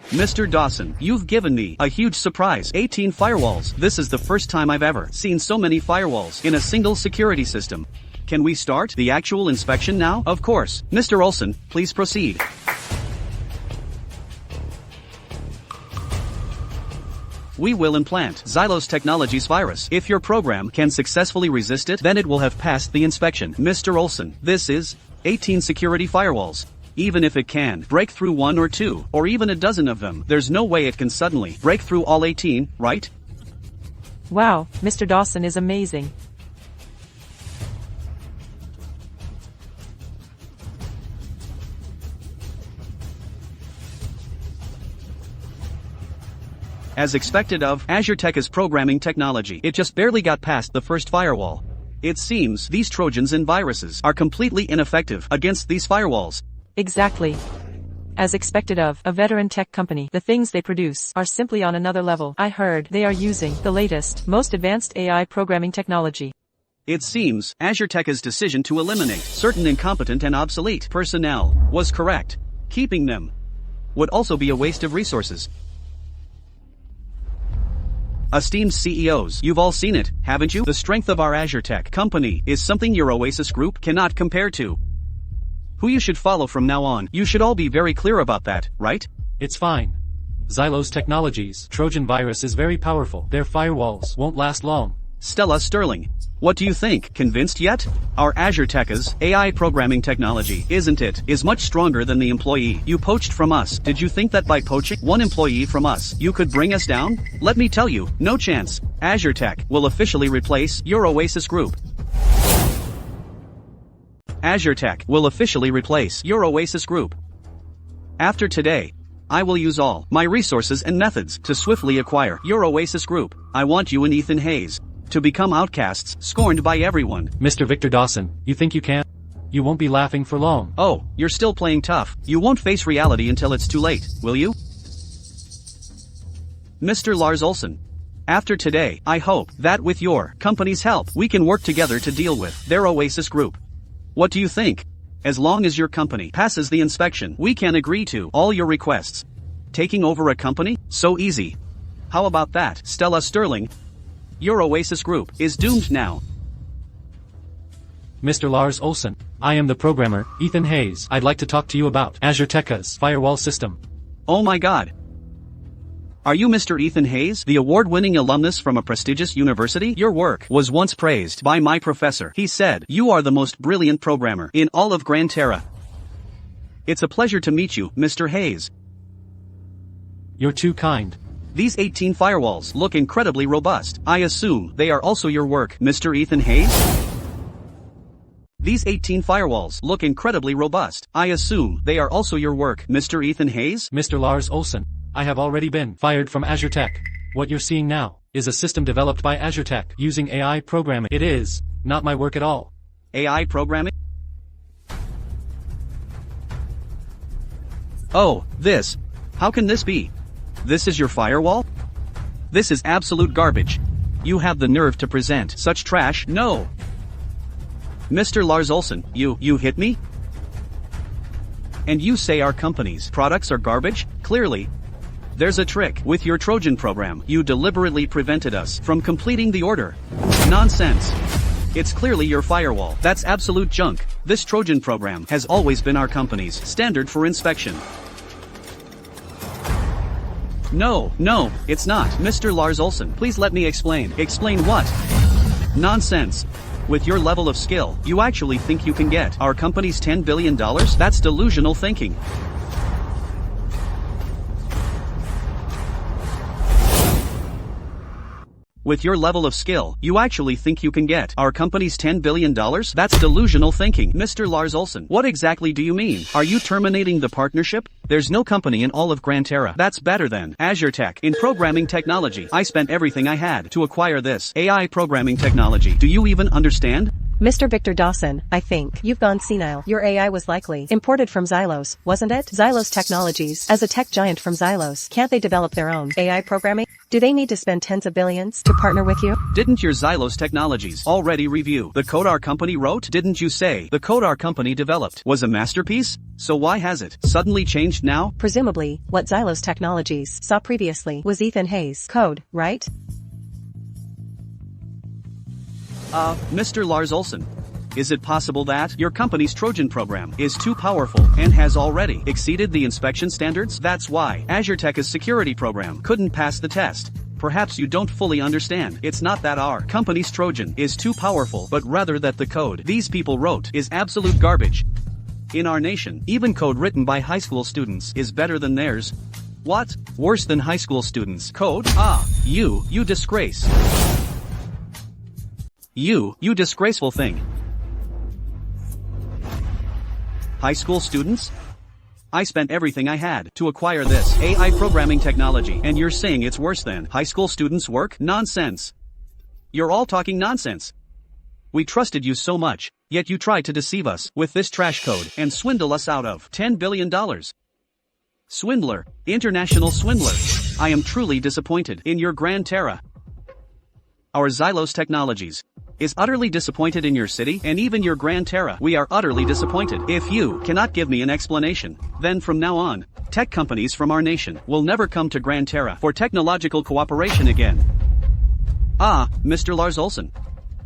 Mr. Dawson, you've given me a huge surprise. 18 firewalls. This is the first time I've ever seen so many firewalls in a single security system. Can we start the actual inspection now? Of course. Mr. Olson, please proceed. We will implant Xylos Technologies virus. If your program can successfully resist it, then it will have passed the inspection. Mr. Olson, this is 18 security firewalls. Even if it can break through 1 or 2, or even a dozen of them, there's no way it can suddenly break through all 18, right? Wow, Mr. Dawson is amazing. As expected of Azure Tech's programming technology, it just barely got past the first firewall. It seems these Trojans and viruses are completely ineffective against these firewalls. Exactly. As expected of a veteran tech company, the things they produce are simply on another level. I heard they are using the latest, most advanced AI programming technology. It seems Azure Tech's decision to eliminate certain incompetent and obsolete personnel was correct. Keeping them would also be a waste of resources. Esteemed CEOs, you've all seen it, haven't you? The strength of our Azure Tech company is something your Oasis group cannot compare to. Who you should follow from now on. You should all be very clear about that, right? It's fine. Xylos Technologies' Trojan virus is very powerful. Their firewalls won't last long. Stella Sterling, what do you think? Convinced yet? Our Azure Tech's AI programming technology, isn't it, is much stronger than the employee you poached from us. Did you think that by poaching one employee from us, you could bring us down? Let me tell you, no chance. Azure Tech will officially replace your Oasis group. Azure Tech will officially replace your Oasis group. After today, I will use all my resources and methods to swiftly acquire your Oasis group. I want you and Ethan Hayes to become outcasts, scorned by everyone. Mr. Victor Dawson, you think you can? You won't be laughing for long. Oh, you're still playing tough. You won't face reality until it's too late, will you? Mr. Lars Olson. After today, I hope that with your company's help, we can work together to deal with their Oasis group. What do you think? As long as your company passes the inspection, we can agree to all your requests. Taking over a company? So easy. How about that, Stella Sterling? Your Oasis group is doomed now. Mr. Lars Olson, I am the programmer, Ethan Hayes. I'd like to talk to you about Azure Tech's firewall system. Oh my god. Are you Mr. Ethan Hayes, the award-winning alumnus from a prestigious university? Your work was once praised by my professor. He said, you are the most brilliant programmer in all of Gran Terra. It's a pleasure to meet you, Mr. Hayes. You're too kind. These 18 firewalls look incredibly robust. I assume they are also your work, Mr. Ethan Hayes? These 18 firewalls look incredibly robust. I assume they are also your work, Mr. Ethan Hayes? Mr. Lars Olson, I have already been fired from Azure Tech. What you're seeing now is a system developed by Azure Tech using AI programming. It is not my work at all. AI programming? Oh, this. How can this be? This is your firewall? This is absolute garbage. You have the nerve to present such trash? No. Mr. Lars Olson, you hit me? And you say our company's products are garbage? Clearly. There's a trick with your Trojan program. You deliberately prevented us from completing the order. Nonsense. It's clearly your firewall. That's absolute junk. This Trojan program has always been our company's standard for inspection. No, it's not. Mr. Lars Olson, please let me explain. Explain what? Nonsense. With your level of skill, you actually think you can get our company's $10 billion? That's delusional thinking. With your level of skill, you actually think you can get our company's $10 billion? That's delusional thinking. Mr. Lars Olsen, what exactly do you mean? Are you terminating the partnership? There's no company in all of Gran Terra that's better than Azure Tech in programming technology. I spent everything I had to acquire this AI programming technology. Do you even understand? Mr. Victor Dawson, I think you've gone senile. Your AI was likely imported from Xylos, wasn't it? Xylos Technologies, as a tech giant from Xylos, can't they develop their own AI programming? Do they need to spend tens of billions to partner with you? Didn't your Xylos Technologies already review the code our company wrote? Didn't you say the code our company developed was a masterpiece? So why has it suddenly changed now? Presumably, what Xylos Technologies saw previously was Ethan Hayes' code, right? Mr. Lars Olsen. Is it possible that your company's Trojan program is too powerful and has already exceeded the inspection standards? That's why Azure Tech's security program couldn't pass the test. Perhaps you don't fully understand. It's not that our company's Trojan is too powerful, but rather that the code these people wrote is absolute garbage. In our nation, even code written by high school students is better than theirs. What? Worse than high school students' code? You disgrace. You disgraceful thing. High school students? I spent everything I had to acquire this AI programming technology, and you're saying it's worse than high school students' work? Nonsense. You're all talking nonsense. We trusted you so much, yet you tried to deceive us with this trash code and swindle us out of $10 billion. Swindler, international swindler. I am truly disappointed in your Gran Terra. Our Xylos Technologies is utterly disappointed in your city and even your Gran Terra. We are utterly disappointed. If you cannot give me an explanation, then from now on, tech companies from our nation will never come to Gran Terra for technological cooperation again. Mr. Lars Olsen.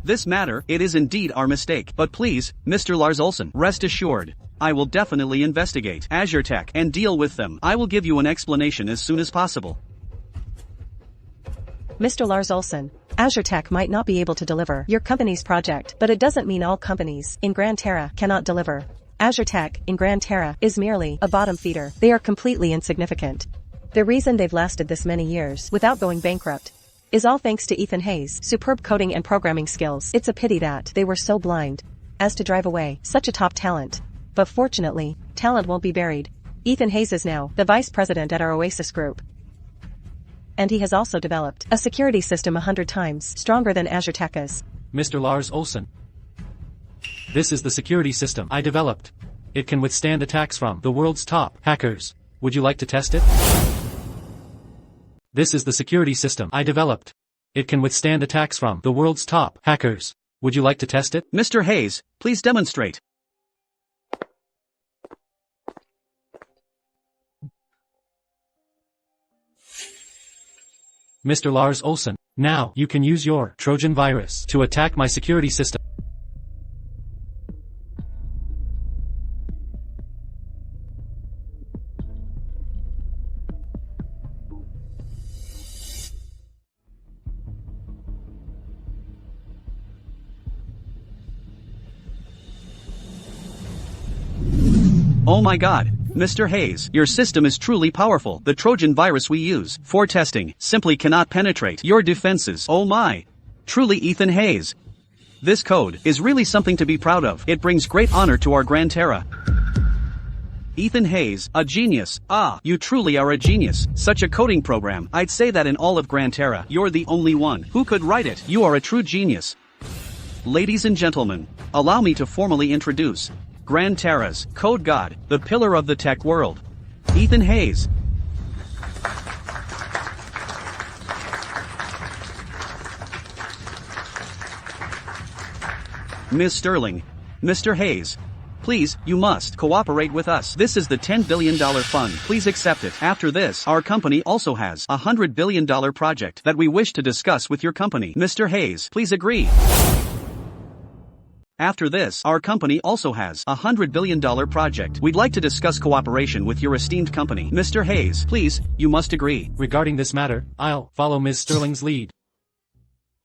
This matter, it is indeed our mistake. But please, Mr. Lars Olsen, rest assured, I will definitely investigate Azure Tech and deal with them. I will give you an explanation as soon as possible. Mr. Lars Olsen, Azure Tech might not be able to deliver your company's project, but it doesn't mean all companies in Gran Terra cannot deliver. Azure Tech in Gran Terra is merely a bottom feeder. They are completely insignificant. The reason they've lasted this many years without going bankrupt is all thanks to Ethan Hayes' superb coding and programming skills. It's a pity that they were so blind as to drive away such a top talent. But fortunately, talent won't be buried. Ethan Hayes is now the vice president at our Oasis Group. And he has also developed a security system 100 times stronger than Azure Tech is. Mr. Lars Olsen. This is the security system I developed. It can withstand attacks from the world's top hackers. Would you like to test it? This is the security system I developed. It can withstand attacks from the world's top hackers. Would you like to test it? Mr. Hayes, please demonstrate. Mr. Lars Olsen, now you can use your Trojan virus to attack my security system. Oh my God. Mr. Hayes, your system is truly powerful. The Trojan virus we use for testing simply cannot penetrate your defenses. Oh my. Truly Ethan Hayes. This code is really something to be proud of. It brings great honor to our Gran Terra. Ethan Hayes, a genius. You truly are a genius. Such a coding program, I'd say that in all of Gran Terra, you're the only one who could write it. You are a true genius. Ladies and gentlemen, allow me to formally introduce Gran Terra's code god, the pillar of the tech world, Ethan Hayes. Ms. Sterling, Mr. Hayes, please, you must cooperate with us. This is the $10 billion fund. Please accept it. After this, our company also has a $100 billion project that we wish to discuss with your company. Mr. Hayes, please agree. After this, our company also has a $100 billion project. We'd like to discuss cooperation with your esteemed company. Mr. Hayes, please, you must agree. Regarding this matter, I'll follow Ms. Sterling's lead.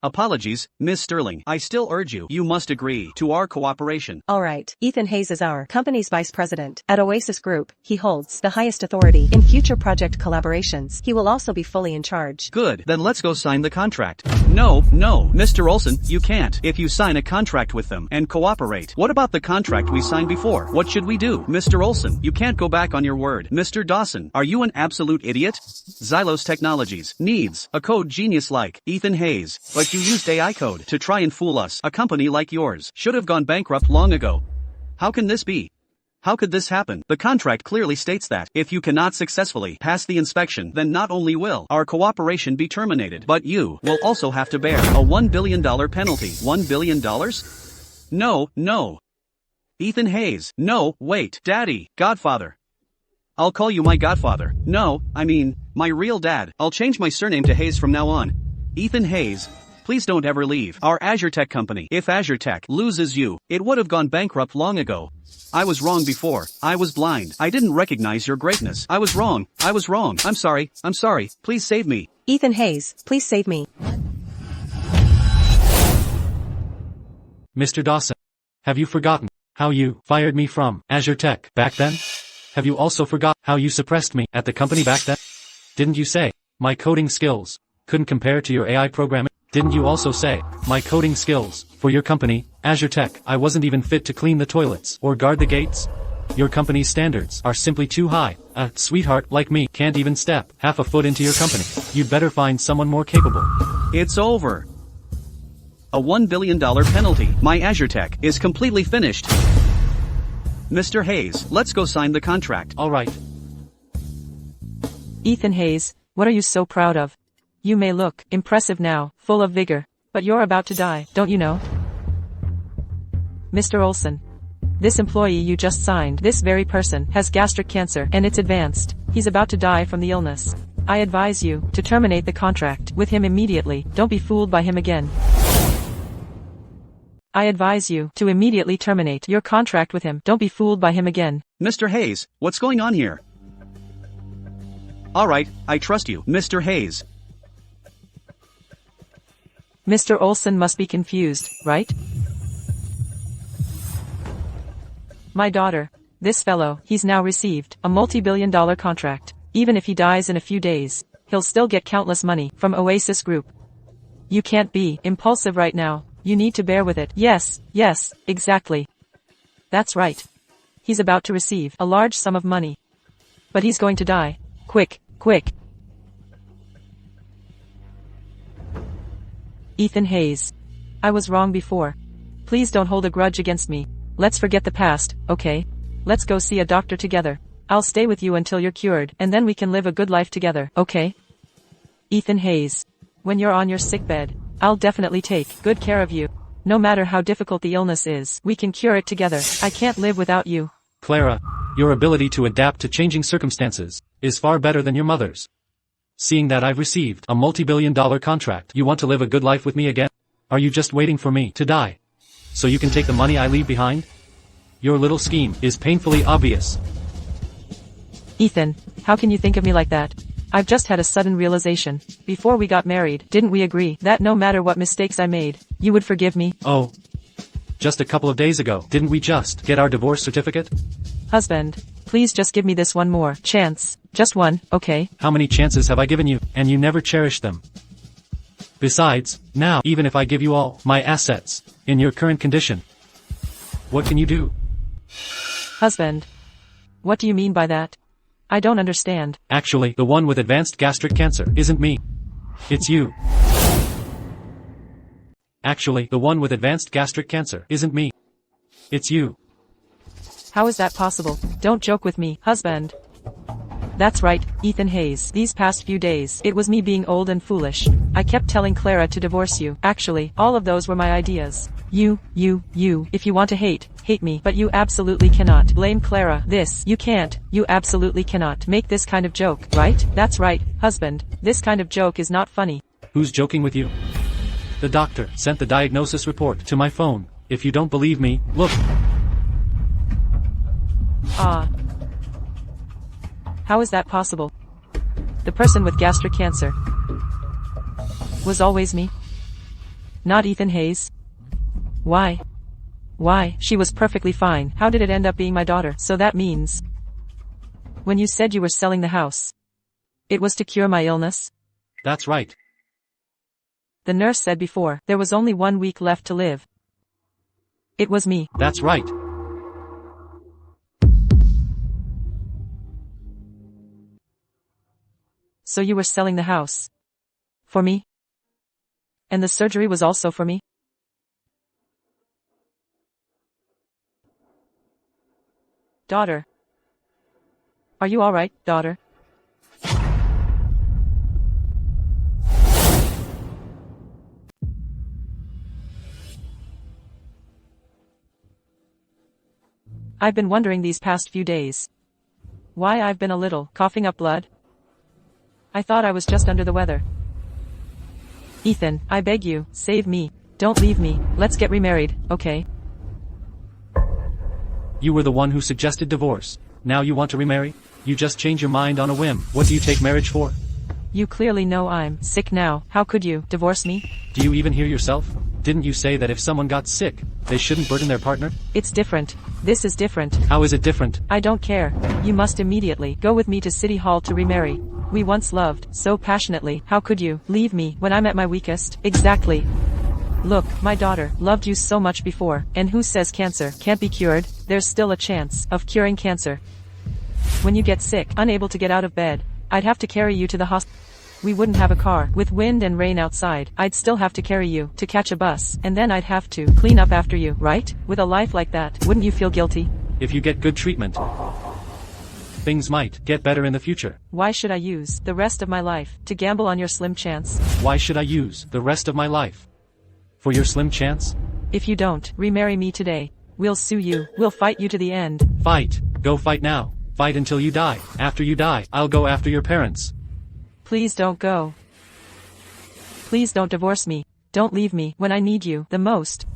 Apologies, Miss Sterling. I still urge you. You must agree to our cooperation. Alright, Ethan Hayes is our company's vice president. At Oasis Group, he holds the highest authority in future project collaborations. He will also be fully in charge. Good, then let's go sign the contract. No, Mr. Olson, you can't. If you sign a contract with them and cooperate, what about the contract we signed before? What should we do? Mr. Olson, you can't go back on your word. Mr. Dawson, are you an absolute idiot? Xylos Technologies needs a code genius like Ethan Hayes, but you used AI code to try and fool us. A company like yours should have gone bankrupt long ago. How can this be? How could this happen? The contract clearly states that if you cannot successfully pass the inspection, then not only will our cooperation be terminated, but you will also have to bear a $1 billion penalty. $1 billion? No. Ethan Hayes. No, wait. Daddy. Godfather. I'll call you my godfather. No, I mean, my real dad. I'll change my surname to Hayes from now on. Ethan Hayes. Please don't ever leave our Azure Tech company. If Azure Tech loses you, it would have gone bankrupt long ago. I was wrong before. I was blind. I didn't recognize your greatness. I was wrong. I'm sorry. Please save me. Ethan Hayes, please save me. Mr. Dawson, have you forgotten how you fired me from Azure Tech back then? Have you also forgot how you suppressed me at the company back then? Didn't you say my coding skills couldn't compare to your AI programming? Didn't you also say my coding skills for your company, Azure Tech, I wasn't even fit to clean the toilets or guard the gates? Your company's standards are simply too high. A sweetheart like me can't even step half a foot into your company. You'd better find someone more capable. It's over. A $1 billion penalty. My Azure Tech is completely finished. Mr. Hayes, let's go sign the contract. All right. Ethan Hayes, what are you so proud of? You may look impressive now, full of vigor, but you're about to die, don't you know? Mr. Olson. This employee you just signed, this very person, has gastric cancer, and it's advanced. He's about to die from the illness. I advise you to terminate the contract with him immediately. Don't be fooled by him again. I advise you to immediately terminate your contract with him. Don't be fooled by him again. Mr. Hayes, what's going on here? Alright, I trust you, Mr. Hayes. Mr. Olson must be confused, right? My daughter, this fellow, he's now received a multi-billion-dollar contract. Even if he dies in a few days, he'll still get countless money from Oasis Group. You can't be impulsive right now. You need to bear with it. Yes, exactly. That's right. He's about to receive a large sum of money. But he's going to die. Quick. Ethan Hayes. I was wrong before. Please don't hold a grudge against me. Let's forget the past, okay? Let's go see a doctor together. I'll stay with you until you're cured, and then we can live a good life together, okay? Ethan Hayes. When you're on your sickbed, I'll definitely take good care of you. No matter how difficult the illness is, we can cure it together. I can't live without you. Clara, your ability to adapt to changing circumstances is far better than your mother's. Seeing that I've received a multi-billion-dollar contract, you want to live a good life with me again? Are you just waiting for me to die so you can take the money I leave behind? Your little scheme is painfully obvious. Ethan, how can you think of me like that? I've just had a sudden realization. Before we got married, didn't we agree that no matter what mistakes I made, you would forgive me? Oh. Just a couple of days ago, didn't we just get our divorce certificate? Husband, please just give me this one more chance. Just one, okay? How many chances have I given you, and you never cherished them? Besides, now, even if I give you all my assets, in your current condition, what can you do? Husband. What do you mean by that? I don't understand. Actually, the one with advanced gastric cancer isn't me. It's you. Actually, the one with advanced gastric cancer isn't me. It's you. How is that possible? Don't joke with me, husband. That's right, Ethan Hayes. These past few days, it was me being old and foolish. I kept telling Clara to divorce you. Actually, all of those were my ideas. You, if you want to hate me, but you absolutely cannot blame Clara. You can't, you absolutely cannot make this kind of joke, right? That's right, husband. This kind of joke is not funny. Who's joking with you? The doctor sent the diagnosis report to my phone. If you don't believe me, look. How is that possible? The person with gastric cancer was always me? Not Ethan Hayes. Why? Why, she was perfectly fine. How did it end up being my daughter? So that means... When you said you were selling the house, it was to cure my illness? That's right. The nurse said before, there was only 1 week left to live. It was me. That's right. So you were selling the house. For me? And the surgery was also for me? Daughter. Are you alright, daughter? I've been wondering these past few days why I've been a little coughing up blood. I thought I was just under the weather. Ethan, I beg you, save me. Don't leave me. Let's get remarried, okay? You were the one who suggested divorce. Now you want to remarry? You just change your mind on a whim. What do you take marriage for? You clearly know I'm sick now. How could you divorce me? Do you even hear yourself? Didn't you say that if someone got sick, they shouldn't burden their partner? It's different. This is different. How is it different? I don't care. You must immediately go with me to City Hall to remarry. We once loved so passionately. How could you leave me when I'm at my weakest? Exactly. Look, my daughter loved you so much before, and who says cancer can't be cured? There's still a chance of curing cancer. When you get sick, unable to get out of bed, I'd have to carry you to the hospital. We wouldn't have a car. With wind and rain outside, I'd still have to carry you to catch a bus, and then I'd have to clean up after you, right? With a life like that, wouldn't you feel guilty? If you get good treatment, things might get better in the future. Why should I use the rest of my life to gamble on your slim chance? Why should I use the rest of my life for your slim chance? If you don't remarry me today, we'll sue you. We'll fight you to the end. Fight. Go fight now. Fight until you die. After you die, I'll go after your parents. Please don't go. Please don't divorce me. Don't leave me when I need you the most.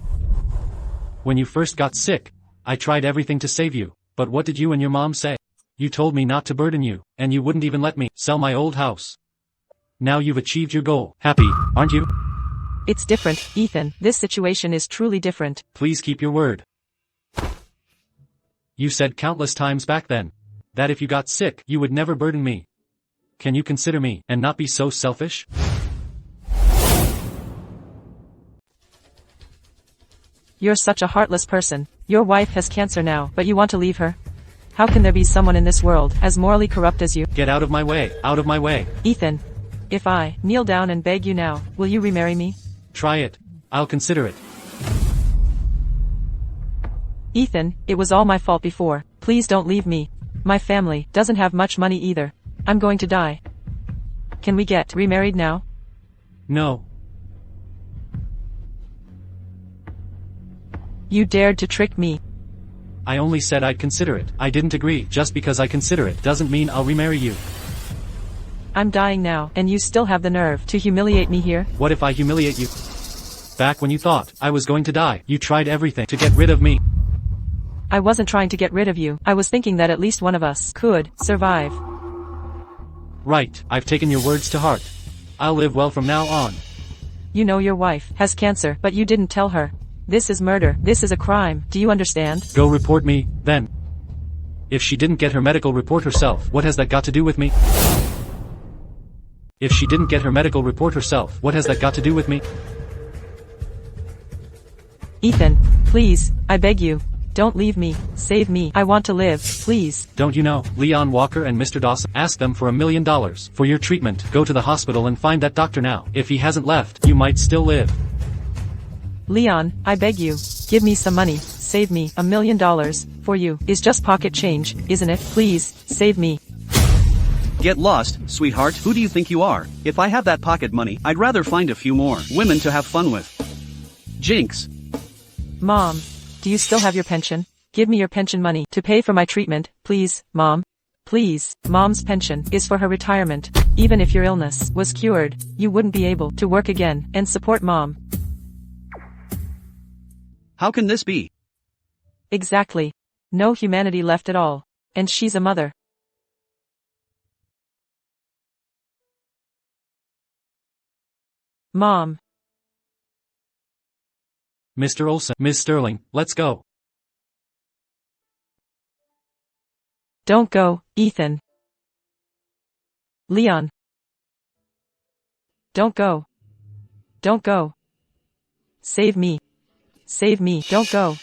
When you first got sick, I tried everything to save you. But what did you and your mom say? You told me not to burden you, and you wouldn't even let me sell my old house. Now you've achieved your goal. Happy, aren't you? It's different, Ethan. This situation is truly different. Please keep your word. You said countless times back then that if you got sick, you would never burden me. Can you consider me and not be so selfish? You're such a heartless person. Your wife has cancer now, but you want to leave her? How can there be someone in this world as morally corrupt as you? Get out of my way, out of my way. Ethan, if I kneel down and beg you now, will you remarry me? Try it. I'll consider it. Ethan, it was all my fault before. Please don't leave me. My family doesn't have much money either. I'm going to die. Can we get remarried now? No. You dared to trick me. I only said I'd consider it. I didn't agree. Just because I consider it doesn't mean I'll remarry you. I'm dying now, and you still have the nerve to humiliate me here? What if I humiliate you? Back when you thought I was going to die, you tried everything to get rid of me. I wasn't trying to get rid of you. I was thinking that at least one of us could survive. Right, I've taken your words to heart. I'll live well from now on. You know your wife has cancer, but you didn't tell her. This is murder. This is a crime. Do you understand? Go report me, then. If she didn't get her medical report herself, what has that got to do with me? If she didn't get her medical report herself, what has that got to do with me? Ethan, please, I beg you. Don't leave me. Save me. I want to live, please. Don't you know, Leon Walker and Mr. Dawson? Ask them for $1 million for your treatment. Go to the hospital and find that doctor now. If he hasn't left, you might still live. Leon, I beg you. Give me some money. Save me. $1 million for you is just pocket change, isn't it? Please, save me. Get lost, sweetheart. Who do you think you are? If I have that pocket money, I'd rather find a few more women to have fun with. Jinx. Mom, do you still have your pension? Give me your pension money to pay for my treatment, please, Mom. Please, Mom's pension is for her retirement. Even if your illness was cured, you wouldn't be able to work again and support Mom. How can this be? Exactly. No humanity left at all. And she's a mother. Mom. Mr. Olsen, Miss Sterling, let's go. Don't go, Ethan. Leon. Don't go. Don't go. Save me. Save me, don't go.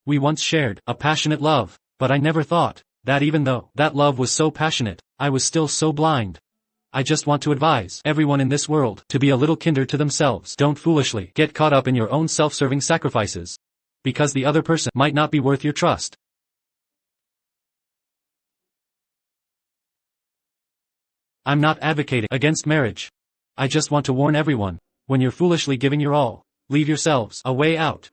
We once shared a passionate love, but I never thought that even though that love was so passionate, I was still so blind. I just want to advise everyone in this world to be a little kinder to themselves. Don't foolishly get caught up in your own self-serving sacrifices, because the other person might not be worth your trust. I'm not advocating against marriage. I just want to warn everyone, when you're foolishly giving your all, leave yourselves a way out.